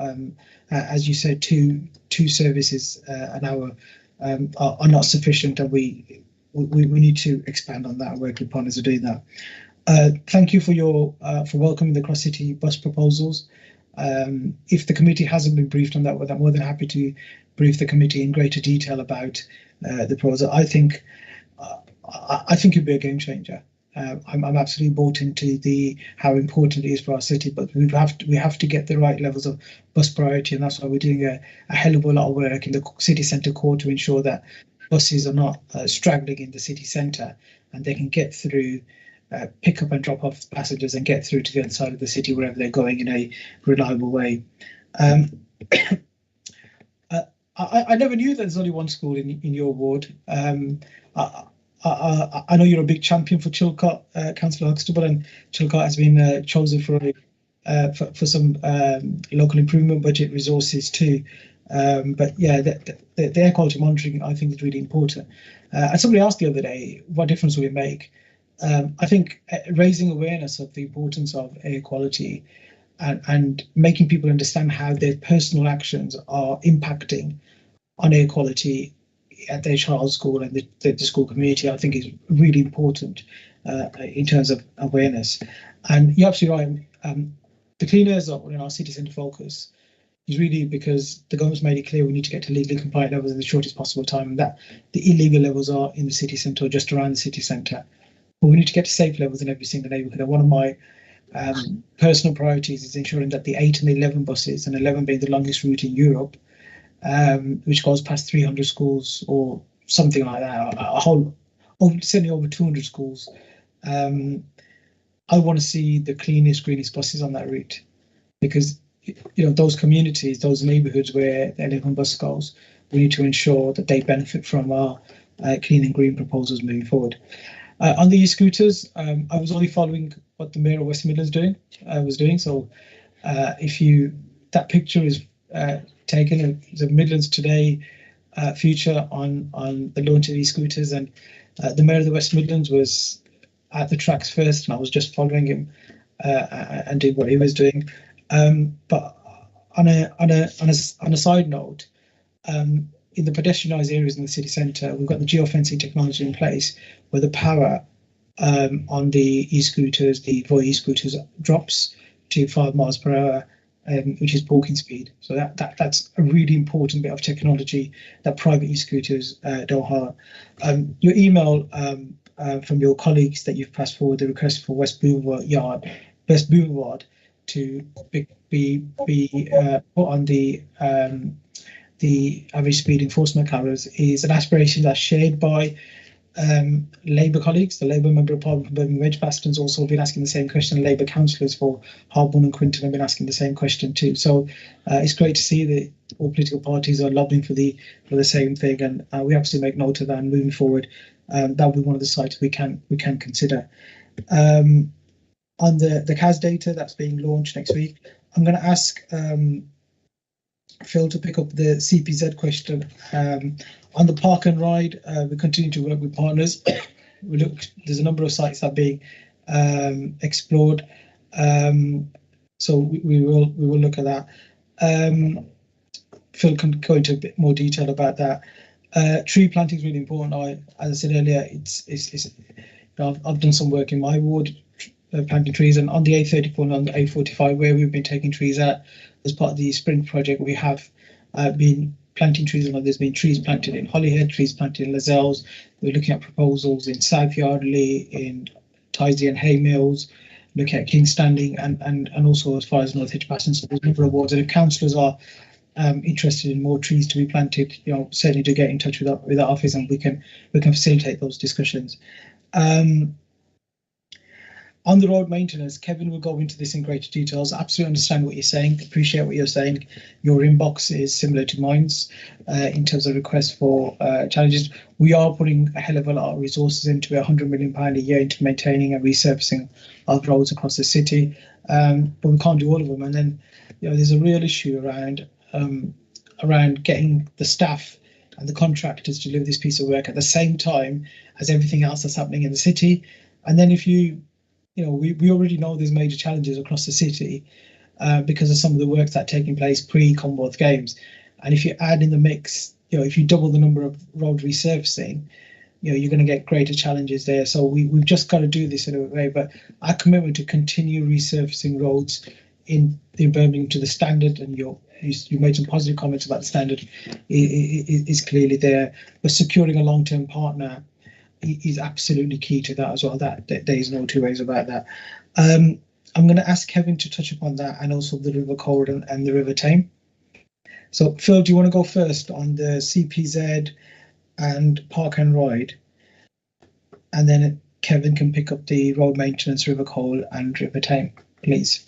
as you said, two services an hour are not sufficient, and we need to expand on that and work with partners who are doing that. Thank you for welcoming the cross-city bus proposals. If the committee hasn't been briefed on that, I'm more than happy to brief the committee in greater detail about the proposal. I think it'd be a game changer. I'm absolutely bought into how important it is for our city, but we have to get the right levels of bus priority, and that's why we're doing a hell of a lot of work in the city centre core to ensure that buses are not straggling in the city centre, and they can get through, pick up and drop off passengers and get through to the other side of the city wherever they're going in a reliable way. I never knew there's only one school in your ward. I know you're a big champion for Chilcot, Councillor Huxtable, and Chilcot has been chosen for some local improvement budget resources too. But yeah, the air quality monitoring, I think, is really important. And somebody asked the other day, what difference will it make? I think raising awareness of the importance of air quality and making people understand how their personal actions are impacting on air quality at their child's school and the school community, I think, is really important in terms of awareness. And you're absolutely right. The clean air zone in our city centre focus is really because the government's made it clear we need to get to legally compliant levels in the shortest possible time, and that the illegal levels are in the city centre or just around the city centre. But we need to get to safe levels in every single neighbourhood. And one of my personal priorities is ensuring that the 8 and the 11 buses, and 11 being the longest route in Europe, which goes past 300 schools or something like that, a whole certainly over 200 schools. I want to see the cleanest, greenest buses on that route, because those communities, those neighbourhoods where the Elephant bus goes, we need to ensure that they benefit from our clean and green proposals moving forward. On the e-scooters, I was only following what the Mayor of West Midlands was doing. So that picture is taken of the Midlands Today feature on the launch of e-scooters, and the Mayor of the West Midlands was at the tracks first, and I was just following him and doing what he was doing. But on a side note, in the pedestrianised areas in the city centre, we've got the geofencing technology in place, where the power on the e-scooters, the Voi e-scooters, drops to 5 miles per hour, which is walking speed. So that's a really important bit of technology that private e-scooters don't have. Your email from your colleagues that you've passed forward the request for West Boulevard to be put on the average speed enforcement cameras is an aspiration that's shared by Labour colleagues. The Labour Member of Parliament from Birmingham Edgbaston's also been asking the same question. Labour councillors for Harborne and Quinton have been asking the same question too. So it's great to see that all political parties are lobbying for the same thing, and we absolutely make note of that. And moving forward, that will be one of the sites we can consider. On the CAS data that's being launched next week, I'm going to ask Phil to pick up the CPZ question. On the park and ride, we continue to work with partners. There's a number of sites that are being explored, so we will look at that. Phil can go into a bit more detail about that. Tree planting is really important. As I said earlier, I've done some work in my ward planting trees, and on the A34 and on the A45, where we've been taking trees out as part of the Sprint project, we have been planting trees, and there's been trees planted in Holyhead, trees planted in Lascelles. We're looking at proposals in South Yardley, in Tidesey and Hay Mills, looking at King's Standing, and also as far as North Edgbaston. So there's a number of wards, and if councillors are interested in more trees to be planted, certainly do get in touch with our office, and we can facilitate those discussions. On the road maintenance, Kevin will go into this in greater details. I absolutely understand what you're saying, appreciate what you're saying. Your inbox is similar to mine's in terms of requests for challenges. We are putting a hell of a lot of resources into £100 million a year into maintaining and resurfacing of roads across the city, but we can't do all of them. And then there's a real issue around getting the staff and the contractors to deliver this piece of work at the same time as everything else that's happening in the city. And then if we already know there's major challenges across the city because of some of the work that's taking place pre-Commonwealth Games. And if you add in the mix, if you double the number of road resurfacing, you're going to get greater challenges there. So we've just got to do this in a way. But our commitment to continue resurfacing roads in Birmingham to the standard, and you made some positive comments about the standard, is clearly there. But securing a long-term partner is absolutely key to that as well. That there's no two ways about that. I'm going to ask Kevin to touch upon that, and also the River Code and the River Tame. So Phil, do you want to go first on the CPZ and Park and Ride, and then Kevin can pick up the road maintenance, River Code and River Tame, please.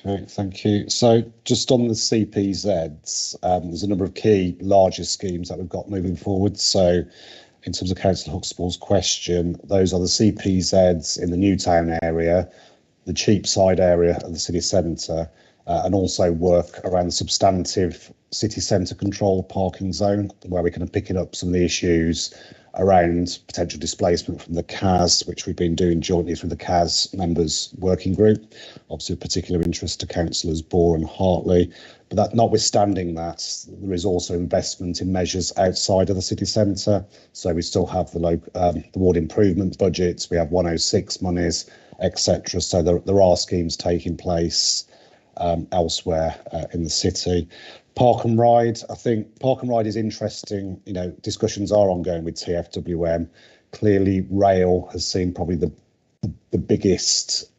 Okay, thank you. So just on the CPZs, there's a number of key larger schemes that we've got moving forward. So in terms of Councillor Huxtable's question, those are the CPZs in the Newtown area, the Cheapside area of the city centre, and also work around the substantive city centre control parking zone, where we can pick up some of the issues around potential displacement from the CAS, which we've been doing jointly through the CAS members working group. Obviously of particular interest to councillors Bohr and Hartley. But that notwithstanding that, there is also investment in measures outside of the city centre. So we still have the ward improvement budgets, we have 106 monies, etc. So there are schemes taking place elsewhere in the city. Park and Ride, I think Park and Ride is interesting. Discussions are ongoing with TfWM. Clearly, rail has seen probably the biggest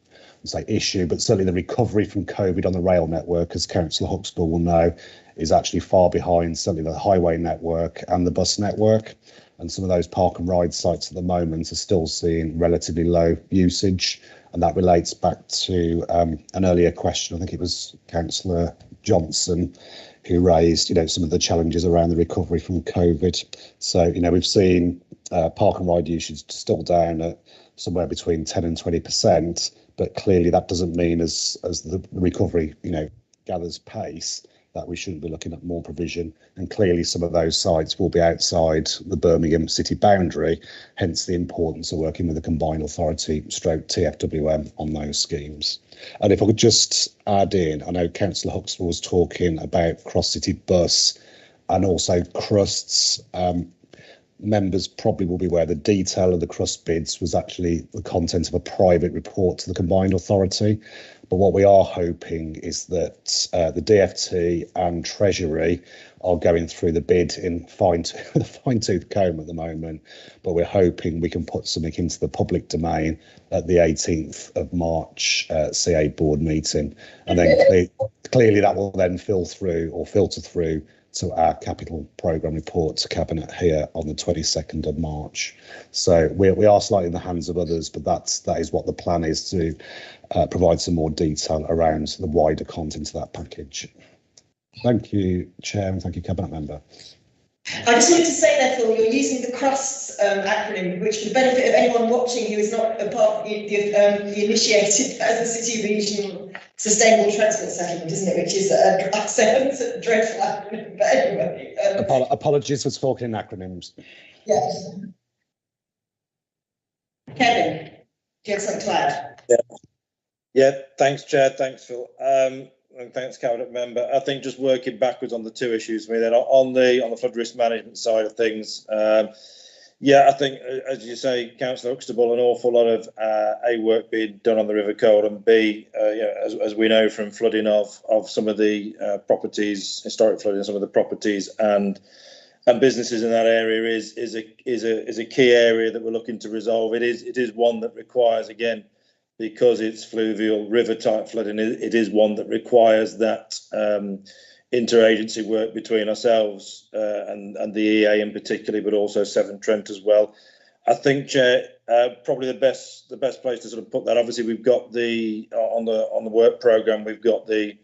issue, but certainly the recovery from COVID on the rail network, as Councillor Huxtable will know, is actually far behind certainly the highway network and the bus network. and some of those park and ride sites at the moment are still seeing relatively low usage, and that relates back to an earlier question. I think it was Councillor Johnson who raised, some of the challenges around the recovery from COVID. So, we've seen park and ride usage still down at somewhere between 10 and 20%, but clearly that doesn't mean as the recovery, gathers pace, that we shouldn't be looking at more provision. And clearly some of those sites will be outside the Birmingham city boundary, hence the importance of working with the combined authority stroke TFWM on those schemes. And if I could just add in, I know Councillor Huxtable was talking about cross-city bus and also crusts. Members probably will be aware the detail of the crust bids was actually the content of a private report to the combined authority. But what we are hoping is that the DFT and Treasury are going through the bid in the fine-tooth comb at the moment. But we're hoping we can put something into the public domain at the 18th of March CA board meeting. And then clearly that will then filter through to our capital programme report to Cabinet here on the 22nd of March. So we are slightly in the hands of others, but that is what the plan is, to provide some more detail around the wider content of that package. Thank you, Chair, and thank you, Cabinet Member. I just wanted to say there, Phil, you're using the CRUST acronym, which for the benefit of anyone watching who is not a part of the initiated as a city regional sustainable transport settlement, isn't it? Which is a dreadful acronym, but anyway. Apologies for talking in acronyms. Yes. Kevin, do you have something to add? Yeah, thanks, Chair. Thanks, Phil. And thanks, Cabinet Member. I think just working backwards on the two issues for me, then on the flood risk management side of things, I think, as you say, Councillor Huxtable, an awful lot of A, work being done on the River Cole, and B, as we know from flooding of some of the properties, historic flooding, some of the properties and businesses in that area is a key area that we're looking to resolve. It is one that requires, again, because it's fluvial river type flooding, it is one that requires that interagency work between ourselves and the EA in particular, but also Severn Trent as well. I think, Chair, probably the best place to sort of put that. Obviously, we've got on the work programme, we've got the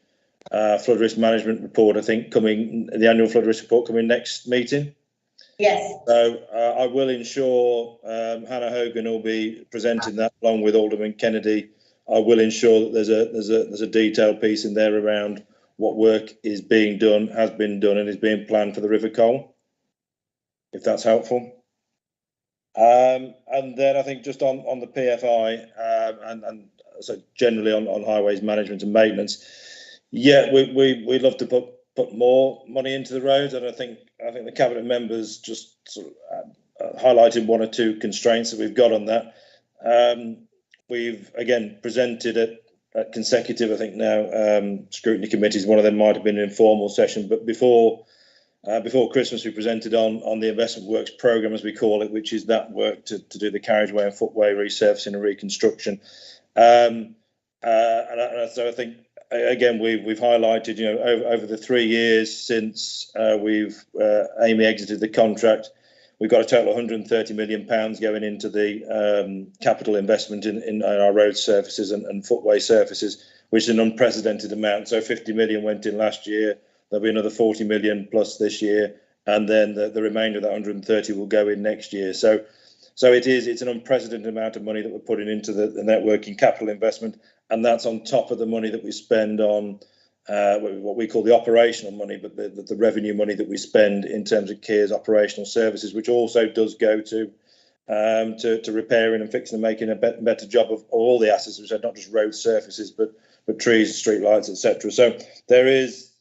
flood risk management report. I think the annual flood risk report coming next meeting. Yes. So I will ensure Hannah Hogan will be presenting that along with Alderman Kennedy. I will ensure that there's a detailed piece in there around what work is being done, has been done, and is being planned for the River Cole, if that's helpful. And then I think just on the PFI and so generally on highways management and maintenance, we'd love to put more money into the roads, and I think the Cabinet members just sort of highlighted one or two constraints that we've got on that. We've again presented at consecutive, I think now, scrutiny committees. One of them might have been an informal session, but before Christmas we presented on the investment works programme, as we call it, which is that work to do the carriageway and footway resurfacing and reconstruction. And so I think, again, we've highlighted, over the 3 years since Amy exited the contract, we've got a total of £130 million going into the capital investment in our road surfaces and footway surfaces, which is an unprecedented amount. So 50 million went in last year. There'll be another 40 million plus this year, and then the remainder of that 130 will go in next year. So it's an unprecedented amount of money that we're putting into the networking capital investment, and that's on top of the money that we spend on what we call the operational money, but the revenue money that we spend in terms of Kia's operational services, which also does go to repairing and fixing and making a better job of all the assets, which are not just road surfaces, but trees, street lights, etc. So there is,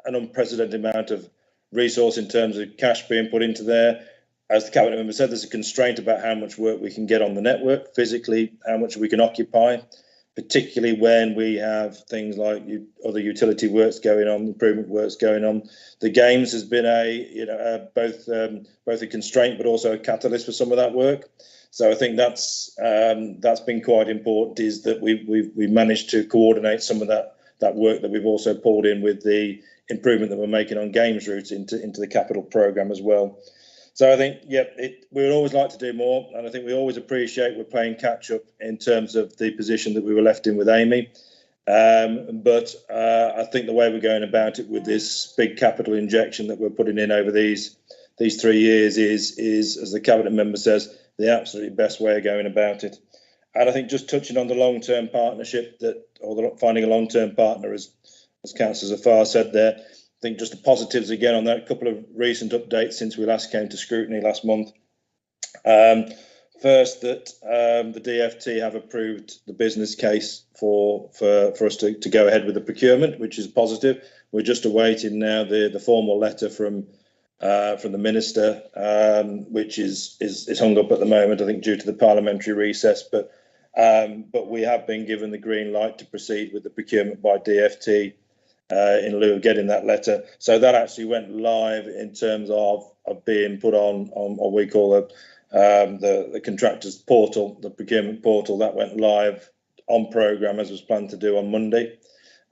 an unprecedented amount of resource in terms of cash being put into there. As the Cabinet member said, there's a constraint about how much work we can get on the network physically, how much we can occupy, particularly when we have things like other utility works going on, improvement works going on. The games has been both a constraint but also a catalyst for some of that work. So I think that's been quite important, is that we've managed to coordinate some of that work that we've also pulled in with the improvement that we're making on games routes into the capital programme as well. So I think, we would always like to do more, and I think we always appreciate we're playing catch up in terms of the position that we were left in with Amy. But I think the way we're going about it with this big capital injection that we're putting in over these 3 years is, as the cabinet member says, the absolutely best way of going about it. And I think just touching on the long-term partnership finding a long-term partner, as Councillor Zafar said there, I think just the positives again on that, a couple of recent updates since we last came to scrutiny last month. First, that the DFT have approved the business case for us to go ahead with the procurement, which is positive. We're just awaiting now the formal letter from the minister, which is hung up at the moment, I think, due to the parliamentary recess. But we have been given the green light to proceed with the procurement by DFT in lieu of getting that letter. So that actually went live in terms of being put on what we call the contractors portal, the procurement portal. That went live on programme as was planned to do on Monday.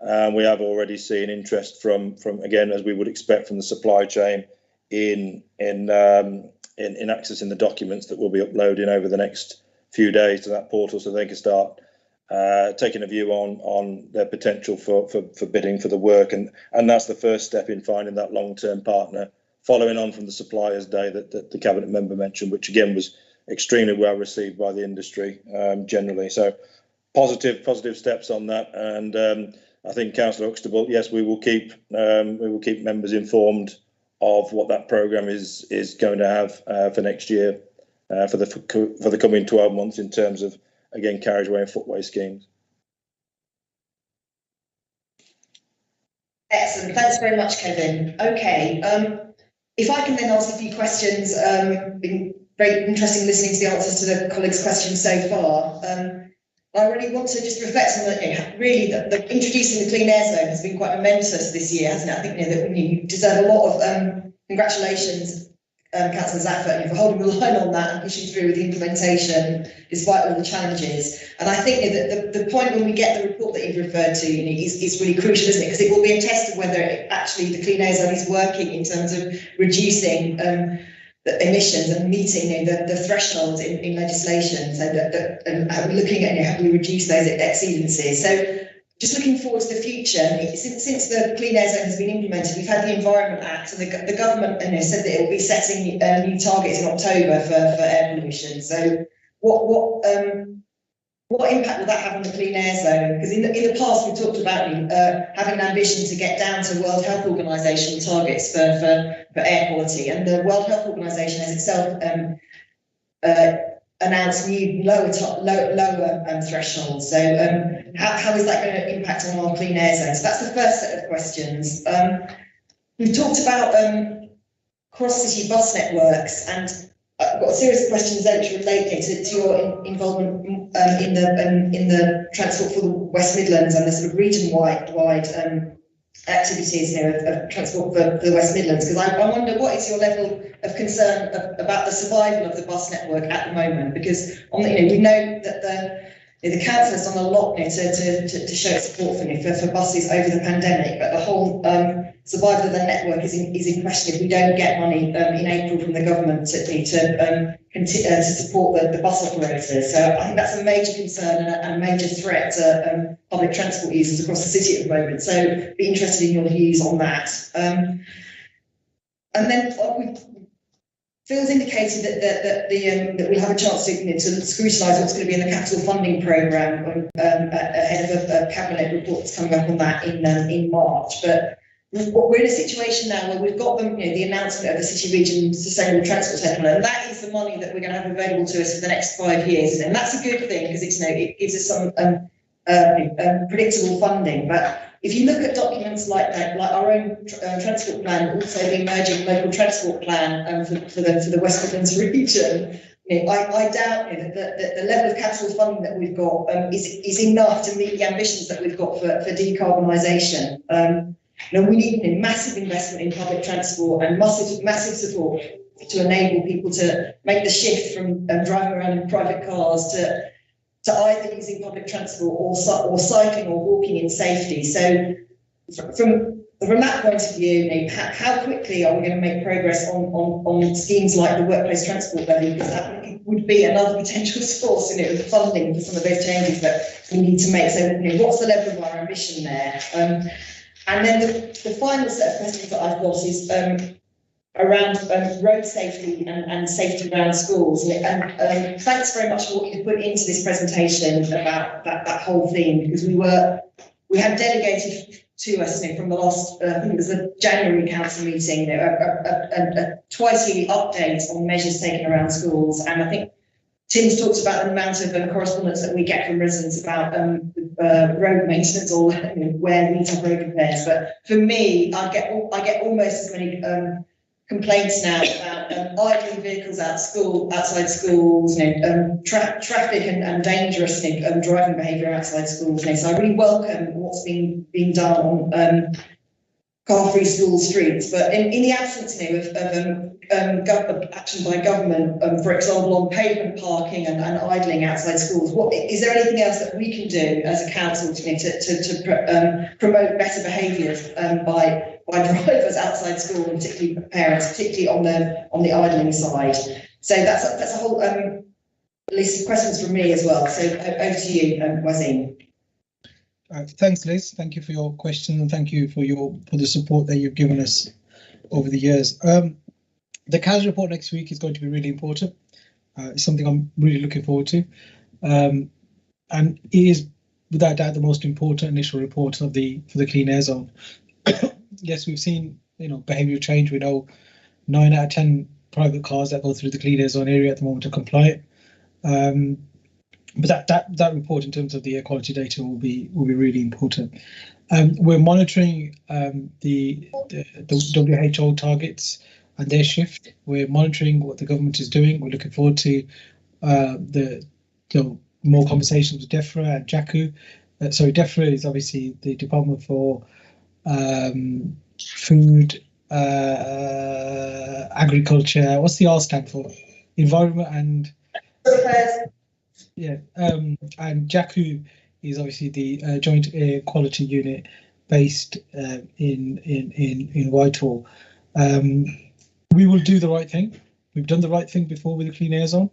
We have already seen interest from again, as we would expect from the supply chain, in accessing the documents that we'll be uploading over the next few days to that portal, so they can start taking a view on their potential for bidding for the work, and that's the first step in finding that long-term partner, following on from the suppliers day that the cabinet member mentioned, which again was extremely well received by the industry generally. So positive steps on that, and I think Councillor Huxtable, yes, we will keep members informed of what that programme is going to have for next year, for the coming 12 months in terms of, again, carriageway and footway schemes. Excellent, thanks very much, Kevin. Okay, if I can then ask a few questions, been very interesting listening to the answers to the colleagues' questions so far. I really want to just reflect on that. Really, the introducing the clean air zone has been quite momentous this year, hasn't it? I think that you deserve a lot of congratulations, Councillor Zafar, for holding the line on that and pushing through with the implementation despite all the challenges. And I think that the point when we get the report that you've referred to is really crucial, isn't it? Because it will be a test of whether actually the clean air zone is working in terms of reducing the emissions and meeting the thresholds in legislation, so and how we're looking at how we reduce those exceedances. So just looking forward to the future, since the Clean Air Zone has been implemented, we've had the Environment Act, and the government said that it will be setting new targets in October for air pollution. So what impact will that have on the Clean Air Zone? Because in the past we talked about having an ambition to get down to World Health Organization targets for air quality, and the World Health Organization has itself announced new lower thresholds. So how is that going to impact on our Clean Air Zone? So that's the first set of questions. We've talked about cross-city bus networks, and I've got a series of questions which relate to your involvement in the Transport for the West Midlands and the sort of region-wide activities of Transport for the West Midlands, because I wonder what is your level of concern about the survival of the bus network at the moment, because we know that the council has done a lot to show its support for buses over the pandemic, but the whole survival of the network is in question if we don't get money in April from the government to support the bus operators. So I think that's a major concern and a major threat to public transport users across the city at the moment. So be interested in your views on that. And then Phil's indicated that we'll have a chance to scrutinise what's going to be in the capital funding programme ahead of a cabinet report that's coming up on that in March. But we're in a situation now where we've got the announcement of the City Region Sustainable Transport Settlement, and that is the money that we're going to have available to us for the next 5 years, and that's a good thing because it gives us some predictable funding. But if you look at documents like that, like our own transport plan, also the emerging local transport plan for the West Midlands region, I doubt that the level of capital funding that we've got is enough to meet the ambitions that we've got for decarbonisation. We need massive investment in public transport and massive support to enable people to make the shift from driving around in private cars to either using public transport or cycling or walking in safety. So from from that point of view, how quickly are we going to make progress on schemes like the workplace transport levy? Because that would be another potential source, of funding for some of those changes that we need to make. So, what's the level of our ambition there? And then the final set of questions that I've got is around road safety and safety around schools. And thanks very much for what you put into this presentation about that whole theme, because we had delegated to us from the last, I think it was the January council meeting, a twice yearly update on measures taken around schools. And I think Tim's talked about the amount of correspondence that we get from residents about road maintenance or where we need to have road repairs. But for me, I get almost as many complaints now about idling vehicles outside schools, traffic and dangerous driving behaviour outside schools. So I really welcome what's being done on car-free school streets. But in the absence of action by government, for example, on pavement parking and idling outside schools, is there anything else that we can do as a council to promote better behaviours by drivers outside school, and particularly parents, particularly on the idling side? So that's a whole list of questions from me as well. So over to you, Wazim. Thanks, Liz. Thank you for your question, and thank you for the support that you've given us over the years. The CAS report next week is going to be really important. It's something I'm really looking forward to, and it is without doubt the most important initial report for the Clean Air Zone. Yes, we've seen behavioural change. We know 9 out of 10 private cars that go through the Clean Air Zone area at the moment are compliant. But that report in terms of the air quality data will be really important. We're monitoring the WHO targets and their shift. We're monitoring what the government is doing. We're looking forward to the more conversations with DEFRA and JACU. Sorry, DEFRA is obviously the Department for Food, Agriculture. What's the R stand for? Environment and and JACU is obviously the Joint Air Quality Unit based in Whitehall. We will do the right thing. We've done the right thing before with the Clean Air Zone.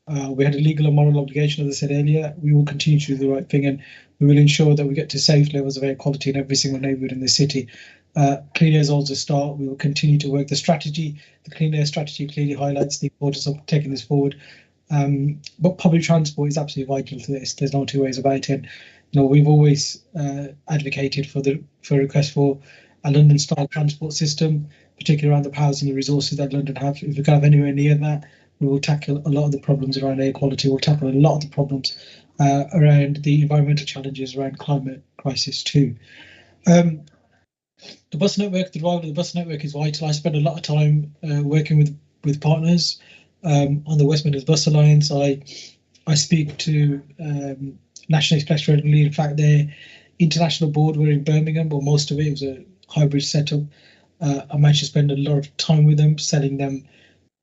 We had a legal and moral obligation, as I said earlier. We will continue to do the right thing, and we will ensure that we get to safe levels of air quality in every single neighbourhood in the city. Clean Air Zone's a start. We will continue to work the strategy. The Clean Air strategy clearly highlights the importance of taking this forward. But public transport is absolutely vital to this. There's no two ways about it. We've always advocated for a request for a London-style transport system, particularly around the powers and the resources that London have. If we can have anywhere near that, we will tackle a lot of the problems around air quality. We'll tackle a lot of the problems around the environmental challenges around climate crisis too. The bus network, the role of the bus network is vital. I spend a lot of time working with partners on the West Midlands Bus Alliance. I speak to National Express regularly. In fact, their international board were in Birmingham, but most of it was a hybrid setup. I managed to spend a lot of time with them, telling them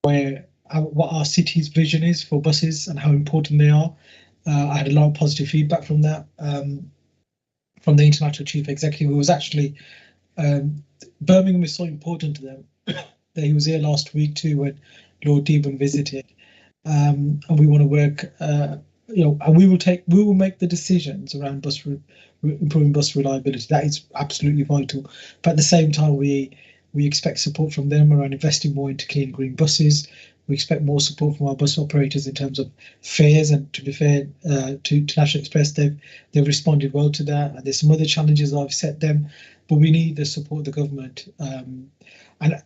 what our city's vision is for buses and how important they are. I had a lot of positive feedback from that, from the international chief executive, who was actually Birmingham is so important to them that he was here last week too when Lord Deben visited, and we want to work. And we will make the decisions around improving bus reliability. That is absolutely vital. But at the same time, we expect support from them around investing more into clean green buses. We expect more support from our bus operators in terms of fares, and to be fair to National Express, they've responded well to that. And there's some other challenges I've set them, but we need the support of the government and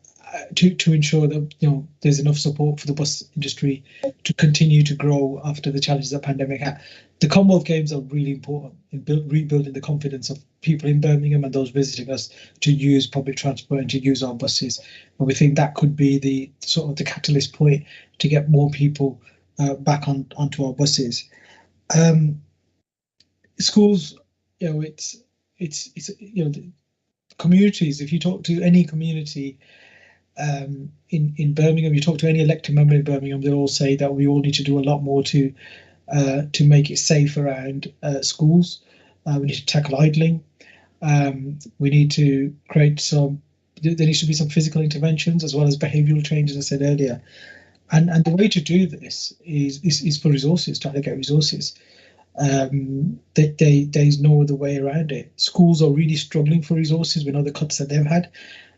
to ensure that there's enough support for the bus industry to continue to grow after the challenges of the pandemic. The Commonwealth Games are really important in rebuilding the confidence of people in Birmingham and those visiting us to use public transport and to use our buses. And we think that could be the sort of the catalyst point to get more people back onto our buses. Schools, it's communities. If you talk to any community in Birmingham, you talk to any elected member in Birmingham, they'll all say that we all need to do a lot more to make it safe around schools. We need to tackle idling. We need to create there needs to be some physical interventions as well as behavioural changes, as I said earlier. And the way to do this is for resources, to allocate resources. There's no other way around it. Schools are really struggling for resources. We know the cuts that they've had.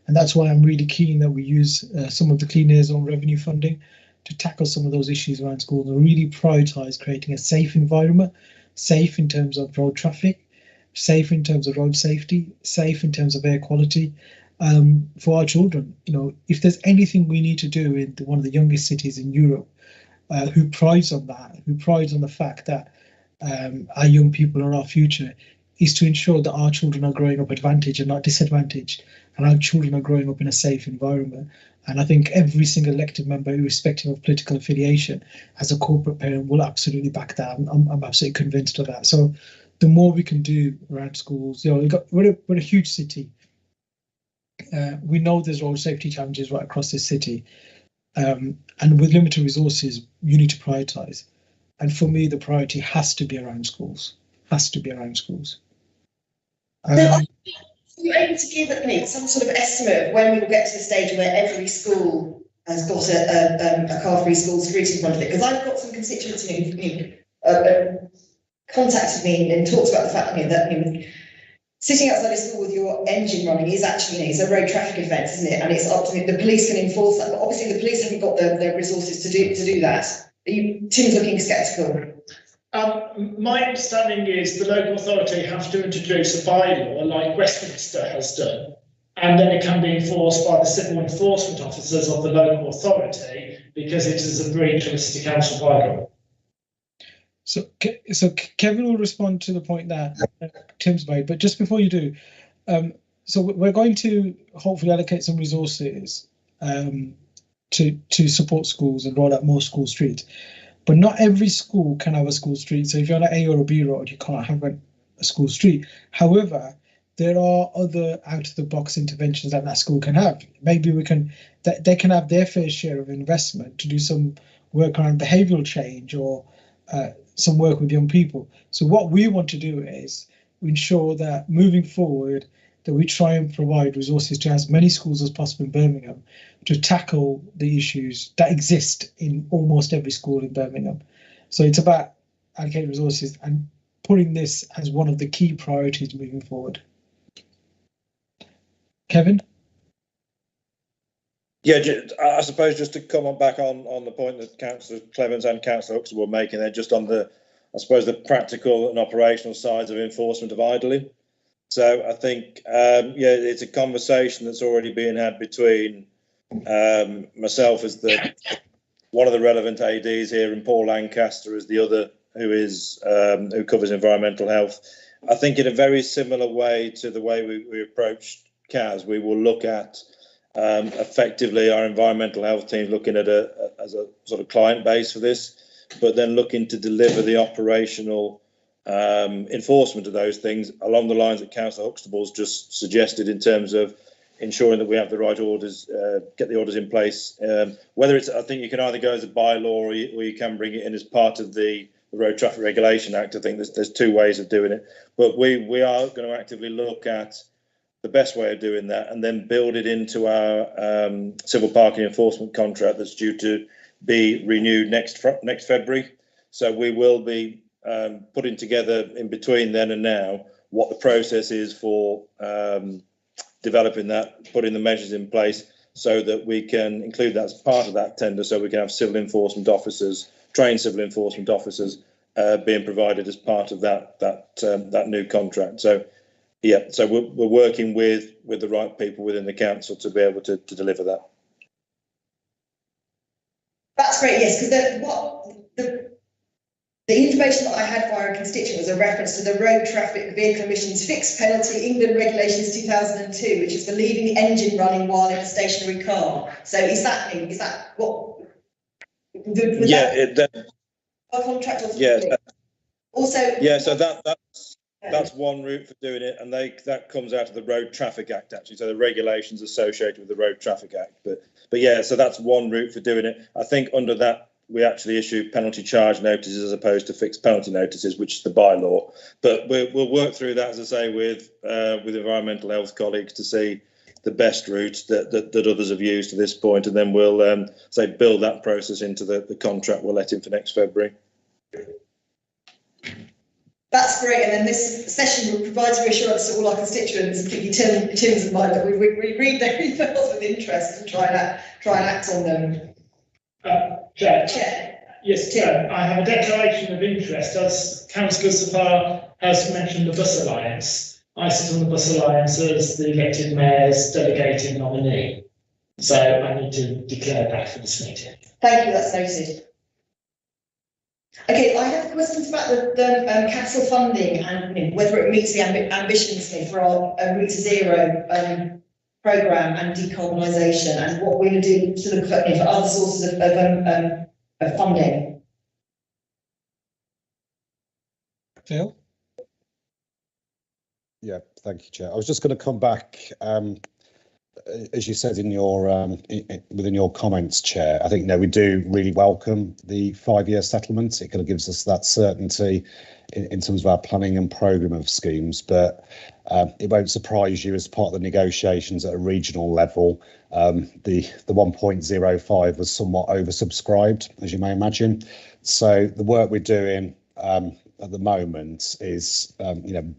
And that's why I'm really keen that we use some of the Clean Air Zone revenue funding to tackle some of those issues around schools and really prioritise creating a safe environment, safe in terms of road traffic, safe in terms of road safety, safe in terms of air quality for our children. You know, if there's anything we need to do in one of the youngest cities in Europe, who prides on that, who prides on the fact that our young people are our future, is to ensure that our children are growing up advantaged and not disadvantaged, and our children are growing up in a safe environment. And I think every single elected member, irrespective of political affiliation, as a corporate parent, will absolutely back that. I'm absolutely convinced of that. So the more we can do around schools, you know, we're a huge city. We know there's road safety challenges right across this city. And with limited resources, you need to prioritise. And for me, the priority has to be around schools. Has to be around schools. Are you able to give me some sort of estimate of when we will get to the stage where every school has got a car-free school scrutiny in front of it? Because I've got some constituents who contacted me and talked about the fact that sitting outside a school with your engine running is actually it's a road traffic offence, isn't it? And it's up to the police can enforce that, but obviously the police haven't got the resources to do that. Tim's looking sceptical. My understanding is the local authority have to introduce a bylaw like Westminster has done, and then it can be enforced by the civil enforcement officers of the local authority because it is a breach of the City Council bylaw. So Kevin will respond to the point that Tim's made, but just before you do, so we're going to hopefully allocate some resources to support schools and roll out more school streets. But not every school can have a school street. So if you're on an A or a B road, you can't have a school street. However, there are other out-of-the-box interventions that school can have. Maybe they can have their fair share of investment to do some work around behavioural change or some work with young people. So what we want to do is ensure that moving forward, that we try and provide resources to as many schools as possible in Birmingham to tackle the issues that exist in almost every school in Birmingham. So it's about allocating resources and putting this as one of the key priorities moving forward. Kevin? Yeah, I suppose just to comment back on the point that Councillor Clemens and Councillor Huxley were making there, just on the practical and operational sides of enforcement of idling. So I think, it's a conversation that's already being had between myself as one of the relevant ADs here and Paul Lancaster as the other who covers environmental health. I think in a very similar way to the way we approached CAS, we will look at effectively our environmental health team looking at as a sort of client base for this, but then looking to deliver the operational enforcement of those things along the lines that Councillor Huxtable's just suggested in terms of ensuring that we have the right orders, get the orders in place. Whether it's, I think you can either go as a bylaw or you can bring it in as part of the Road Traffic Regulation Act. I think there's two ways of doing it, but we are going to actively look at the best way of doing that and then build it into our civil parking enforcement contract that's due to be renewed next February. So we will be putting together in between then and now what the process is for developing that, putting the measures in place so that we can include that as part of that tender, so we can have civil enforcement officers, trained civil enforcement officers being provided as part of that new contract. So yeah, so we're working with the right people within the council to be able to deliver that. That's great, yes, because the information that I had via a constituent was a reference to the Road Traffic Vehicle Emissions Fixed Penalty England Regulations 2002, which is for leaving the engine running while in a stationary car. So is that what? A contract or something? Also. Yeah, so that's one route for doing it, and that comes out of the Road Traffic Act actually. So the regulations associated with the Road Traffic Act, but yeah, so that's one route for doing it. I think under that we actually issue penalty charge notices as opposed to fixed penalty notices, which is the bylaw. But we'll work through that, as I say, with environmental health colleagues to see the best route that others have used to this point, and then we'll build that process into the contract we'll let in for next February. That's great, and then this session provides reassurance to all our constituents, particularly Tim's and mine, that we read their emails with interest and try and act on them. Chair. Yes, Tim. I have a declaration of interest. As Councillor Safar has mentioned the Bus Alliance, I sit on the Bus Alliance as the elected mayor's delegated nominee. So I need to declare that for this meeting. Thank you, that's noted. Okay, I have questions about the capital funding and whether it meets the ambitions for our Route to Zero programme and decarbonisation, and what we're going to do to look for other sources of funding. Phil? Yeah, thank you, Chair. I was just going to come back, as you said in your within your comments, Chair. I think we do really welcome the 5-year settlement. It kind of gives us that certainty in terms of our planning and programme of schemes, but it won't surprise you as part of the negotiations at a regional level. The 1.05 was somewhat oversubscribed, as you may imagine. So the work we're doing at the moment is,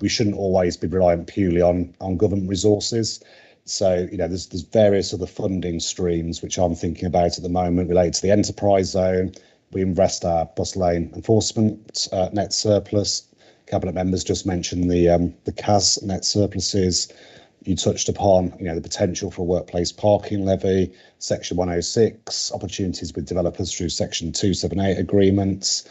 we shouldn't always be reliant purely on government resources. So, there's various other funding streams which I'm thinking about at the moment related to the enterprise zone. We invest our bus lane enforcement net surplus. Cabinet members just mentioned the CAS net surpluses. You touched upon, the potential for a workplace parking levy, Section 106, opportunities with developers through Section 278 agreements.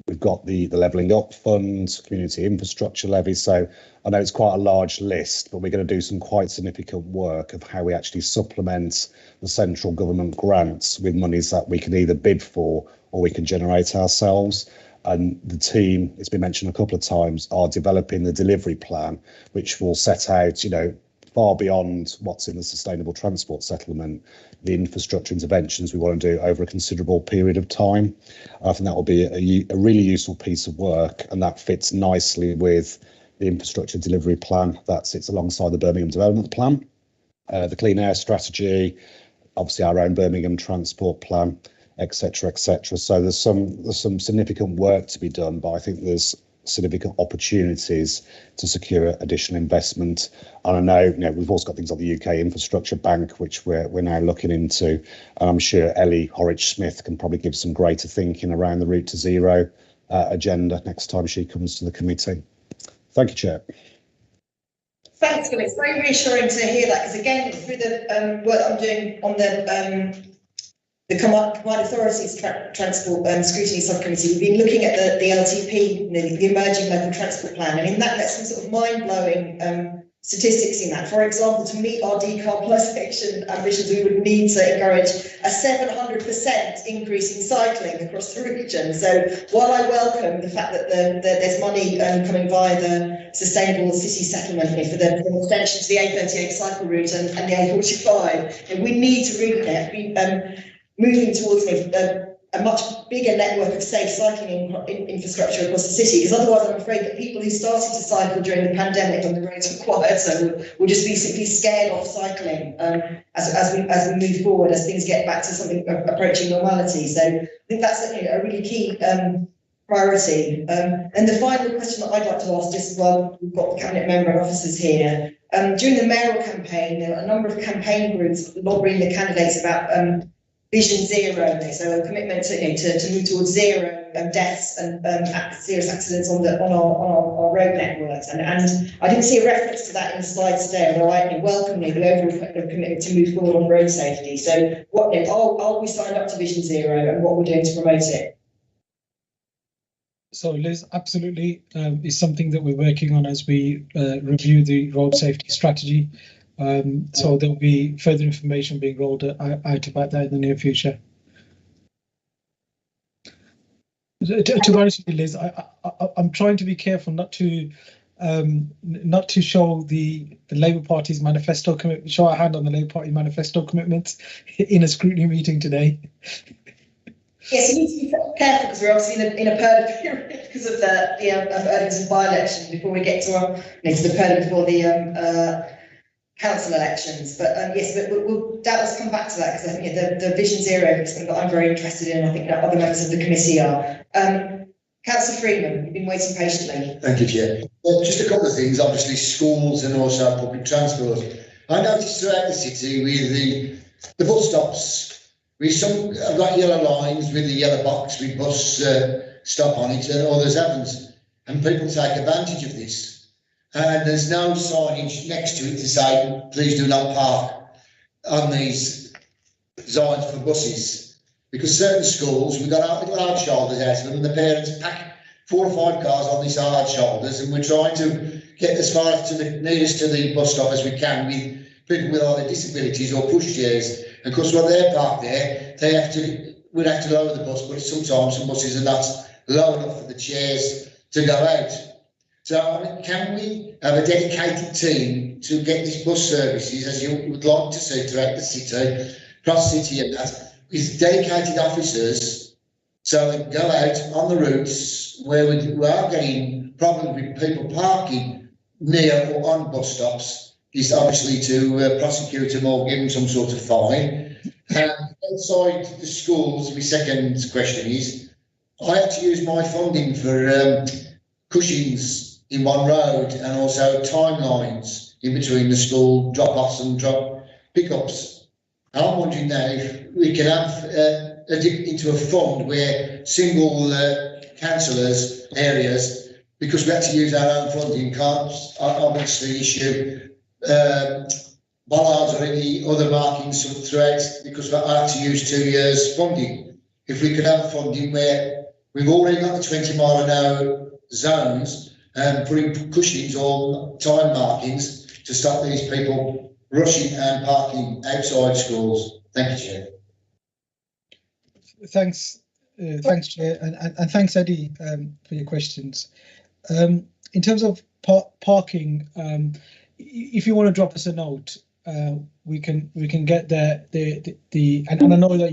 We've got the Levelling Up Fund, community infrastructure levy. So I know it's quite a large list, but we're going to do some quite significant work of how we actually supplement the central government grants with monies that we can either bid for or we can generate ourselves. And the team, it's been mentioned a couple of times, are developing the delivery plan, which will set out, far beyond what's in the sustainable transport settlement, the infrastructure interventions we want to do over a considerable period of time. I think that will be a really useful piece of work, and that fits nicely with the infrastructure delivery plan that sits alongside the Birmingham development plan, the clean air strategy, obviously our own Birmingham transport plan, etc., etc. So there's some significant work to be done, but I think there's significant opportunities to secure additional investment. And I know, we've also got things like the UK Infrastructure Bank, which we're now looking into. And I'm sure Ellie Horridge-Smith can probably give some greater thinking around the Route to Zero agenda next time she comes to the committee. Thank you, Chair. Thanks, Phil. It's very reassuring to hear that, because again, through the work I'm doing on the Combined Authorities Transport Scrutiny Subcommittee, we've been looking at the LTP, the Emerging Local Transport Plan, and in that there's some sort of mind-blowing statistics in that. For example, to meet our decarbonisation ambitions, we would need to encourage a 700% increase in cycling across the region. So while I welcome the fact that there's money coming via the Sustainable City Settlement for the extension to the A38 cycle route and the A45, and we need to really be moving towards a much bigger network of safe cycling infrastructure across the city, because otherwise I'm afraid that people who started to cycle during the pandemic when the roads were quiet, so will just be simply scared off cycling as we move forward, as things get back to something approaching normality. So I think that's a really key priority. And the final question that I'd like to ask, just while we've got the cabinet member and officers here, during the mayoral campaign, there were a number of campaign groups lobbying the candidates about Vision Zero, so a commitment to move towards zero deaths and serious accidents on our road networks. And I didn't see a reference to that in the slides today, although I welcome the overall commitment to move forward on road safety. So what are we signed up to Vision Zero, and what we're doing to promote it? So Liz, absolutely, is something that we're working on as we review the road safety strategy. So there'll be further information being rolled out about that in the near future. To be honest with you, Liz, I'm trying to be careful not to show the Labour Party's manifesto commitment, show our hand on the Labour Party manifesto commitments in a scrutiny meeting today. Yes, you need to be careful because we're obviously in a purdah period because of the Erdington by-election before we get to the purdah before the council elections. But yes, but we'll doubtless come back to that because I think the Vision Zero is something that I'm very interested in. I think that other members of the committee are. Councillor Freeman, you've been waiting patiently. Thank you, Chair. Just a couple of things, obviously schools and also public transport. I noticed throughout the city with the bus stops, I've got yellow lines with the yellow box with bus stop on it and others haven't. And people take advantage of this. And there's no signage next to it to say, please do not park on these signs for buses. Because certain schools, we've got hard shoulders out of them and the parents pack 4 or 5 cars on these hard shoulders and we're trying to get as far as to the nearest to the bus stop as we can with people with either disabilities or pushchairs. And of course, when they're parked there, we'd have to lower the bus, but sometimes some buses are not low enough for the chairs to go out. So can we have a dedicated team to get these bus services, as you would like to see throughout the city, across the city and that, with dedicated officers so they can go out on the routes where we are getting problems with people parking near or on bus stops, is obviously to prosecute them or give them some sort of fine. Outside the schools, my second question is, I had to use my funding for cushions in one road and also timelines in between the school drop-offs and pickups. I'm wondering now if we can have into a fund where single councillors areas, because we had to use our own funding, can't obviously issue bollards or any other markings throughout because I had to use 2 years funding. If we could have funding where we've already got the 20-mile-an-hour zones and putting cushions or time markings to stop these people rushing and parking outside schools. Thank you, Chair. Thanks, Chair, and thanks, Eddie, for your questions. In terms of parking, if you want to drop us a note, we can get and I know that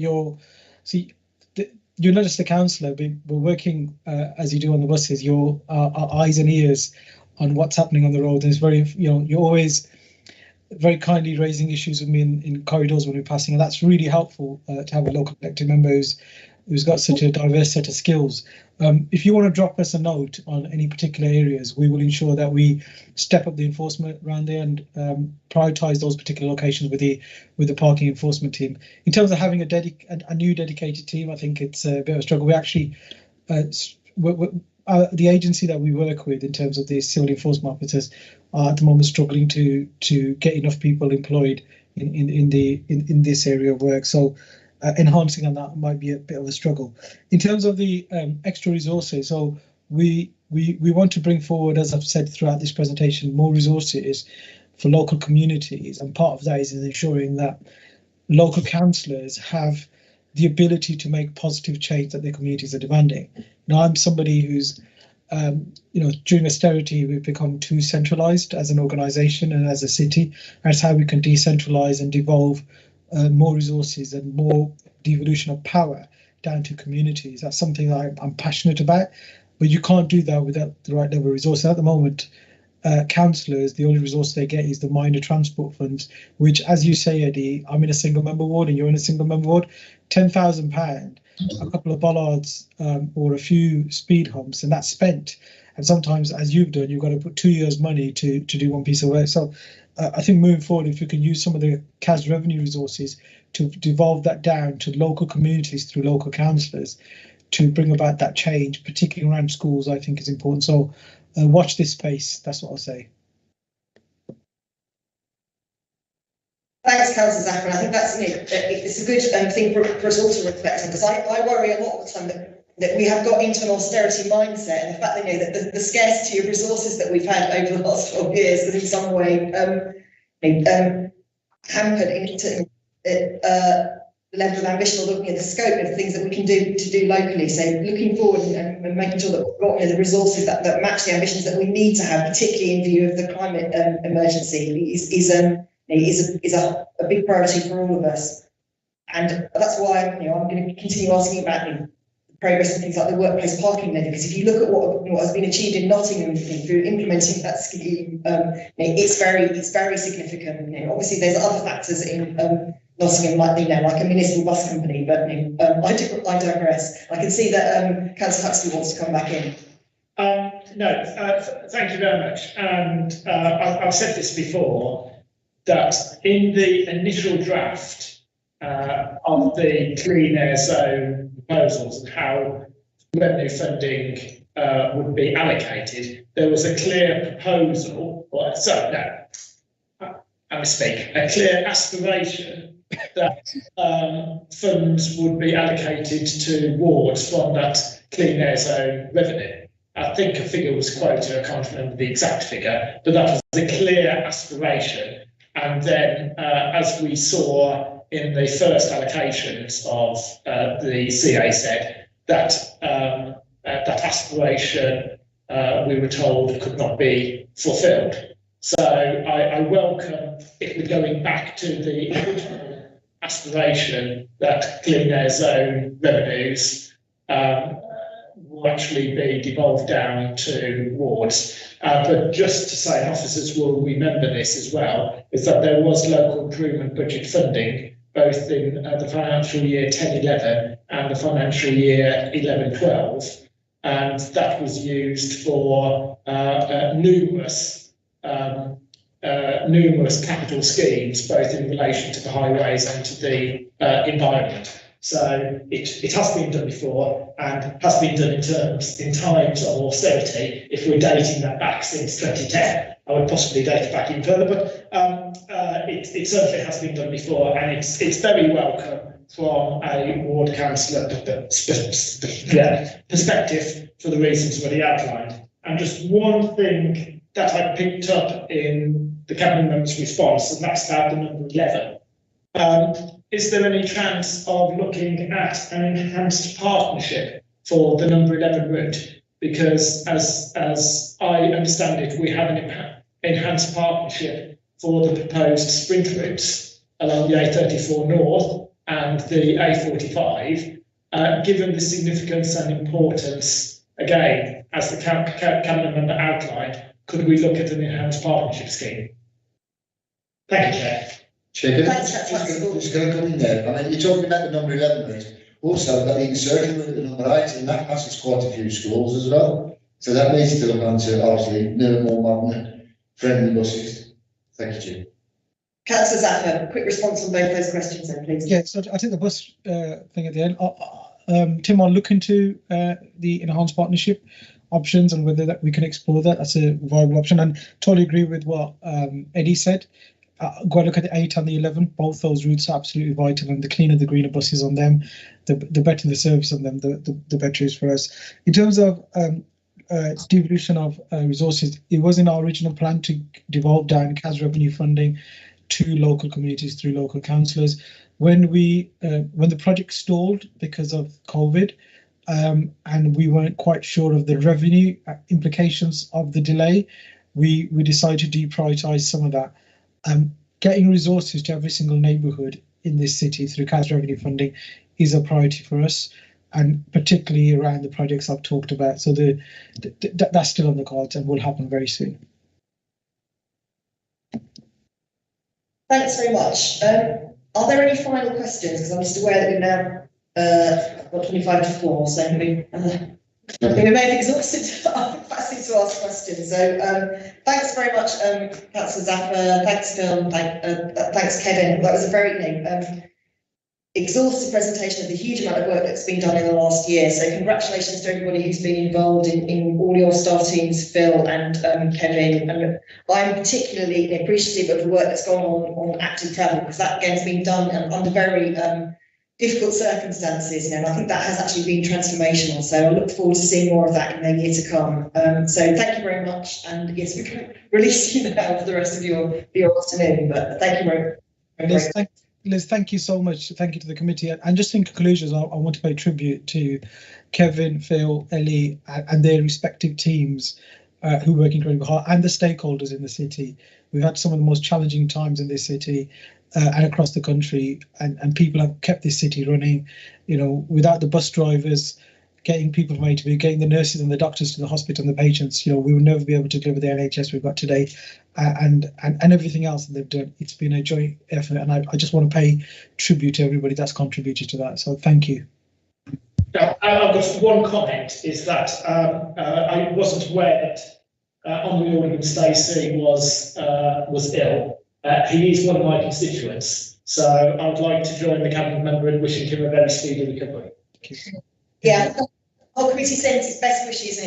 you're not just a councillor, but we're working as you do on the buses. You're our eyes and ears on what's happening on the road. And it's very, you're always very kindly raising issues with me in corridors when we're passing, and that's really helpful to have a local elected member who's got such a diverse set of skills. If you want to drop us a note on any particular areas, we will ensure that we step up the enforcement around there and prioritise those particular locations with the parking enforcement team. In terms of having a new dedicated team, I think it's a bit of a struggle. We actually the agency that we work with in terms of the civil enforcement officers are at the moment struggling to get enough people employed in this area of work. So enhancing on that might be a bit of a struggle. In terms of the extra resources, so we want to bring forward, as I've said throughout this presentation, more resources for local communities, and part of that is ensuring that local councillors have the ability to make positive change that their communities are demanding. Now, I'm somebody who's, during austerity, we've become too centralised as an organisation and as a city. That's how we can decentralise and devolve more resources and more devolution of power down to communities. That's something that I'm passionate about, but you can't do that without the right level of resources. At the moment, councillors, the only resource they get is the minor transport funds, which, as you say, Eddie, I'm in a single member ward and you're in a single member ward, £10,000, a couple of bollards or a few speed humps, and that's spent. And sometimes, as you've done, you've got to put 2 years' money to do one piece of work. So I think moving forward, if we can use some of the CAS revenue resources to devolve that down to local communities through local councillors to bring about that change, particularly around schools, I think is important. So watch this space, that's what I'll say. Thanks, Councillor Zafran. I think that's it's a good thing for us all to reflect on, because I worry a lot of the time that we have got into an austerity mindset, and the fact that the scarcity of resources that we've had over the last 12 years has in some way hampered into the level of ambition, or looking at the scope of things that we can do locally. So looking forward and making sure that we've got the resources that match the ambitions that we need to have, particularly in view of the climate emergency, is a big priority for all of us. And that's why I'm going to continue asking about progress and things like the workplace parking levy, because if you look at what has been achieved in Nottingham through implementing that scheme, it's very significant. Obviously, there's other factors in Nottingham, like a municipal bus company, but I digress. I can see that Councillor Huxley wants to come back in. Thank you very much. And I've said this before, that in the initial draft of the Clean Air Zone proposals and how revenue funding would be allocated, there was a clear proposal, a clear aspiration that funds would be allocated to wards from that Clean Air Zone revenue. I think a figure was quoted, I can't remember the exact figure, but that was a clear aspiration. And then, as we saw in the first allocations of the CAZ, that aspiration, we were told, could not be fulfilled. So I welcome if we're going back to the original aspiration that Clean Air Zone revenues will actually be devolved down to wards. But just to say, and officers will remember this as well, is that there was local improvement budget funding both in the financial year 10-11 and the financial year 11-12, and that was used for numerous capital schemes, both in relation to the highways and to the environment. So it has been done before and has been done in times of austerity. If we're dating that back since 2010, I would possibly date it back even further, but it certainly has been done before, and it's very welcome from a ward councillor perspective for the reasons already outlined. And just one thing that I picked up in the Cabinet Member's response, and that's about the number 11. Is there any chance of looking at an enhanced partnership for the number 11 route? Because as I understand it, we have an enhanced partnership for the proposed sprint routes along the A34 North and the A45. Given the significance and importance, again, as the Cabinet Member outlined, could we look at an enhanced partnership scheme? Thank you, Chair. Chair, just going to come in there. I mean, you're talking about the number 11 route. Also, we've got the insertion route at the number 8, and that passes quite a few schools as well. So that needs to look onto, obviously, newer, more modern, friendly buses. Thank you, Chair. Councillor Zaffer, quick response on both those questions then, please. Yeah, so I think the bus thing at the end. Tim, I'll look into the enhanced partnership options and whether that we can explore that as a viable option. And totally agree with what Eddie said. Go and look at the 8 and the 11. Both those routes are absolutely vital, and the cleaner, the greener buses on them, the better the service on them, the better it is for us. In terms of devolution of resources, it was in our original plan to devolve down CAS revenue funding to local communities through local councillors. When the project stalled because of COVID, and we weren't quite sure of the revenue implications of the delay, we decided to deprioritise some of that. Getting resources to every single neighbourhood in this city through CAS revenue funding is a priority for us, and particularly around the projects I've talked about. So that's still on the cards and will happen very soon. Thanks very much. Are there any final questions? Because I'm just aware that we've now got 25 to 4, so we may have exhausted our capacity to ask questions. So thanks very much, Councillor Zaffer. Thanks, Phil. Thanks, Kevin. That was a very exhaustive presentation of the huge amount of work that's been done in the last year. So congratulations to everybody who's been involved in all your staff teams, Phil and Kevin. And I'm particularly appreciative of the work that's gone on active travel, because that again has been done under very difficult circumstances, and I think that has actually been transformational. So I look forward to seeing more of that in the year to come. So thank you very much, and yes, we can release you now for the rest of your afternoon. But thank you very much. Liz, thank you so much. Thank you to the committee. And just in conclusion, I want to pay tribute to Kevin, Phil, Ellie, and their respective teams who work incredibly hard, and the stakeholders in the city. We've had some of the most challenging times in this city. and across the country, and people have kept this city running. You know, without the bus drivers getting people from A to B, getting the nurses and the doctors to the hospital and the patients, you know, we will never be able to deliver the NHS we've got today, and everything else that they've done. It's been a joint effort, and I just want to pay tribute to everybody that's contributed to that. So thank you. Now, I've got one comment, is that I wasn't aware that Honourable Alderman Stacey was ill. He is one of my constituents, so I would like to join the cabinet member in wishing him a very speedy recovery. Yeah, the whole committee sends its best wishes for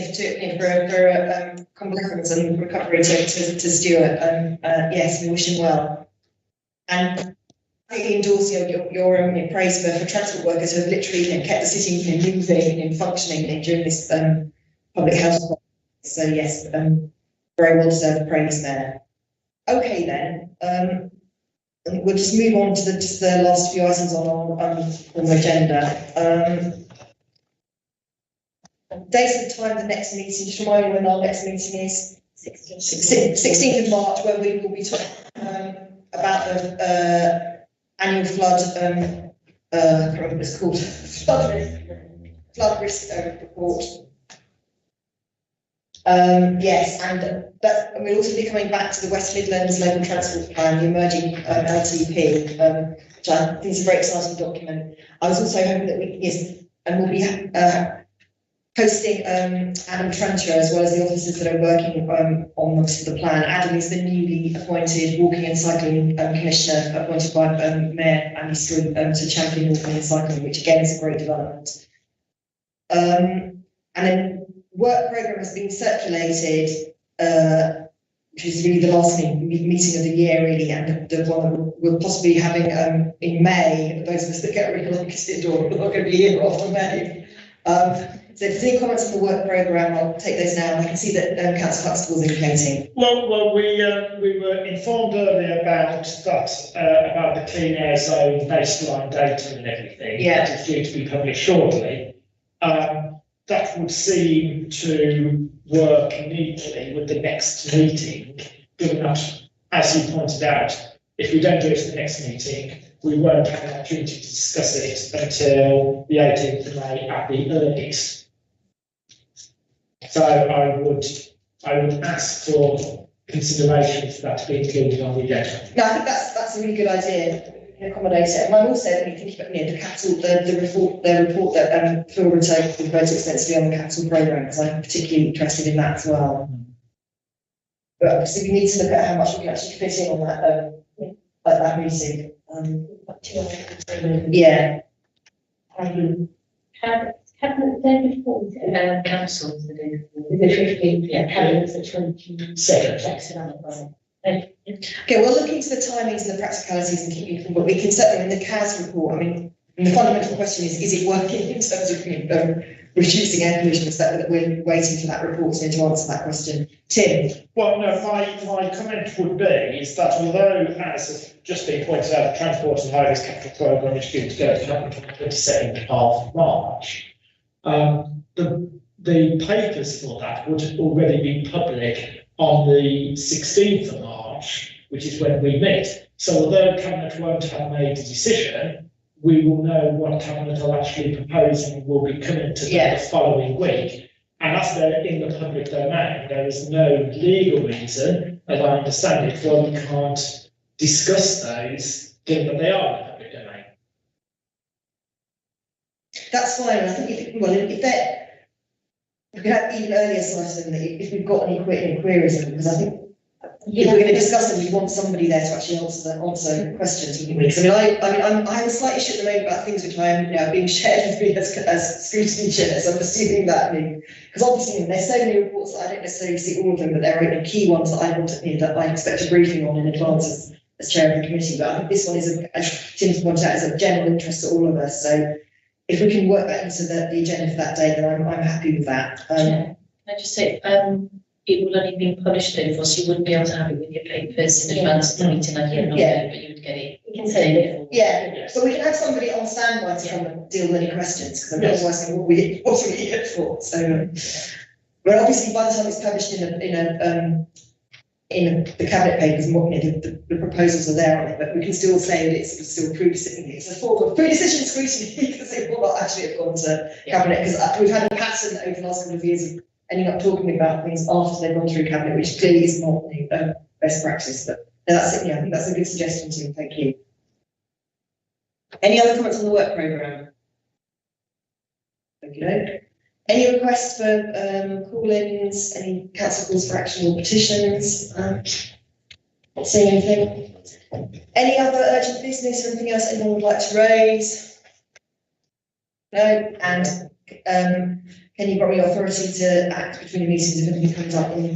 convalescence and recovery to Stuart. Yes, we wish him well. And I endorse your praise for transport workers who have literally kept the city moving and functioning during this public health crisis. So yes, very well deserved praise there. Okay then, we'll just move on to the last few items on the agenda. Dates and time of the next meeting, just remind me when our next meeting is. 16th of March, where we will be talking about the annual flood, I can't remember what it's called, flood risk report. Yes, and we'll also be coming back to the West Midlands Local Transport Plan, the emerging LTP, which I think is a very exciting document. I was also hoping that we'll be posting Adam Trencher, as well as the officers that are working on the plan. Adam is the newly appointed walking and cycling commissioner, appointed by Mayor Andy Street to champion walking and cycling, which again is a great development. And then work programme has been circulated, which is really the last meeting of the year, really, and the one that we'll possibly be having in May. For those of us that get really like we're not going to be here after May. So if there's any comments on the work programme, I'll take those now. I can see that Councillor Huxtable is indicating. Well, we were informed earlier about that, about the clean air zone baseline data and everything. Yeah. That is due to be published shortly. That would seem to work neatly with the next meeting, given that, as you pointed out, if we don't do it at the next meeting, we won't have an opportunity to discuss it until the 18th of May at the earliest. So I would ask for consideration for that to be included on the agenda. No, I think that's a really good idea. Accommodate it, and I'm also thinking about the capital, the report that Phil referred to extensively on the capital programme, because I'm particularly interested in that as well. But obviously, we need to look at how much we can actually fit in on that meeting. Yeah. Cabinet day before, council the day before. The 15th, yeah, cabinet's the 22nd. Okay, we'll look into the timings and the practicalities and keep you informed, but we can certainly, in the CAS report, I mean, the fundamental question is it working in terms of reducing air pollution? Is that we're waiting for that report to answer that question? Tim? Well, no, my comment would be is that although, as has just been pointed out, the Transport and Highways Capital Programme is due to go to happen on the 22nd of March, the papers for that would already be public on the 16th of March, which is when we meet. So although Cabinet won't have made a decision, we will know what Cabinet are actually proposing and will be coming to the following week. And as they're in the public domain, there is no legal reason, as I understand it, why we can't discuss those, given that they are in the public domain. That's fine. I think if they're, we could have even earlier sites than if we've got any queries, because I think if we're going to discuss them, we want somebody there to actually answer questions. Because I have a slight issue at the moment about things which I am being shared with me as scrutiny chair. So I'm assuming that because obviously there's so many reports that I don't necessarily see all of them, but there are key ones that I want to that I expect a briefing on in advance as chair of the committee. But I think this one is, as Tim's pointed out, is of general interest to all of us. So if we can work that into the agenda for that day, then I'm happy with that. Can I just say, it will only be published over, so you wouldn't be able to have it with your papers in advance of the meeting like you know, but you would get it. You can say it. Yeah, so we can have somebody on standby to come and deal with any questions, because I'm otherwise saying, what are we here for? So, but obviously by the time it's published in in the cabinet papers, and what, you know, the proposals are there, aren't they? But we can still say that it's still it's a form of pre-decision scrutiny because it will not actually have gone to cabinet, because we've had a pattern over the last couple of years of ending up talking about things after they've gone through cabinet, which clearly is not best practice. But no, that's it. Yeah, I think that's a good suggestion too. Thank you. Any other comments on the work programme? Thank you. Any requests for call-ins? Any council calls for action or petitions? Not seeing anything. Any other urgent business or anything else anyone would like to raise? No. And can you grant me authority to act between meetings if anything comes up in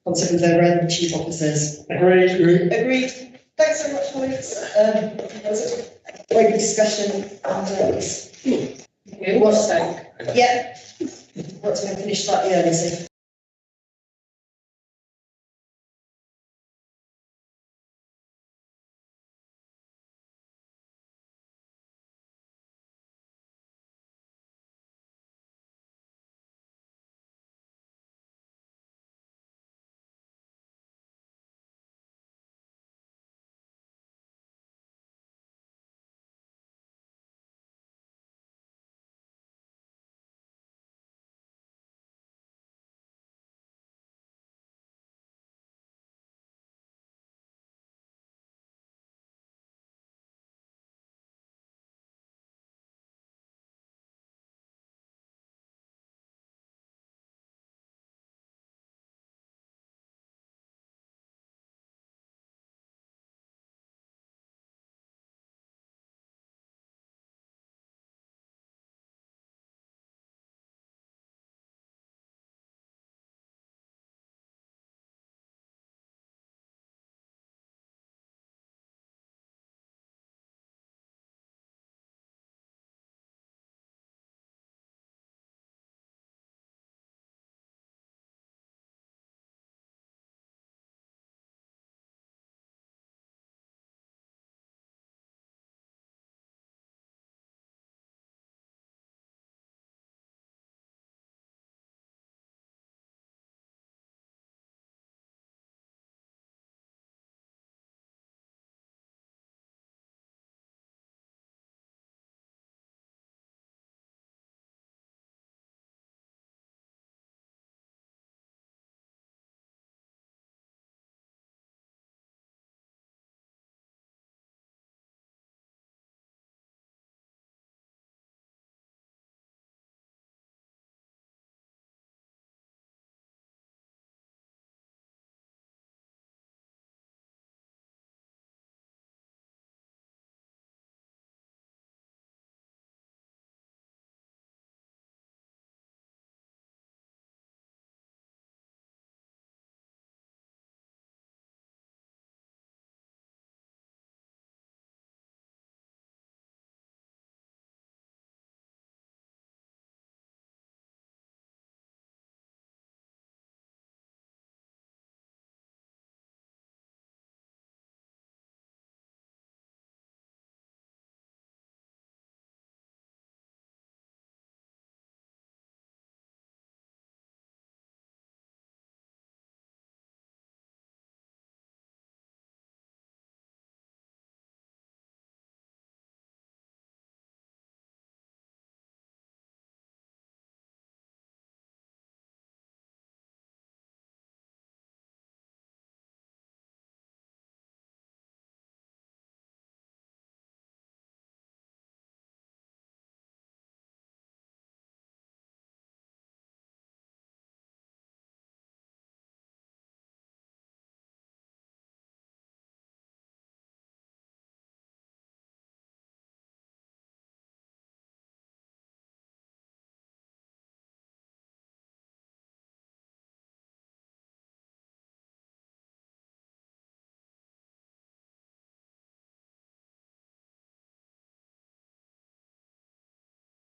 concert with the chief officers? Agreed. Thanks so much, colleagues. That was a very good discussion. And, It was so. yeah. We're going to finish slightly early, so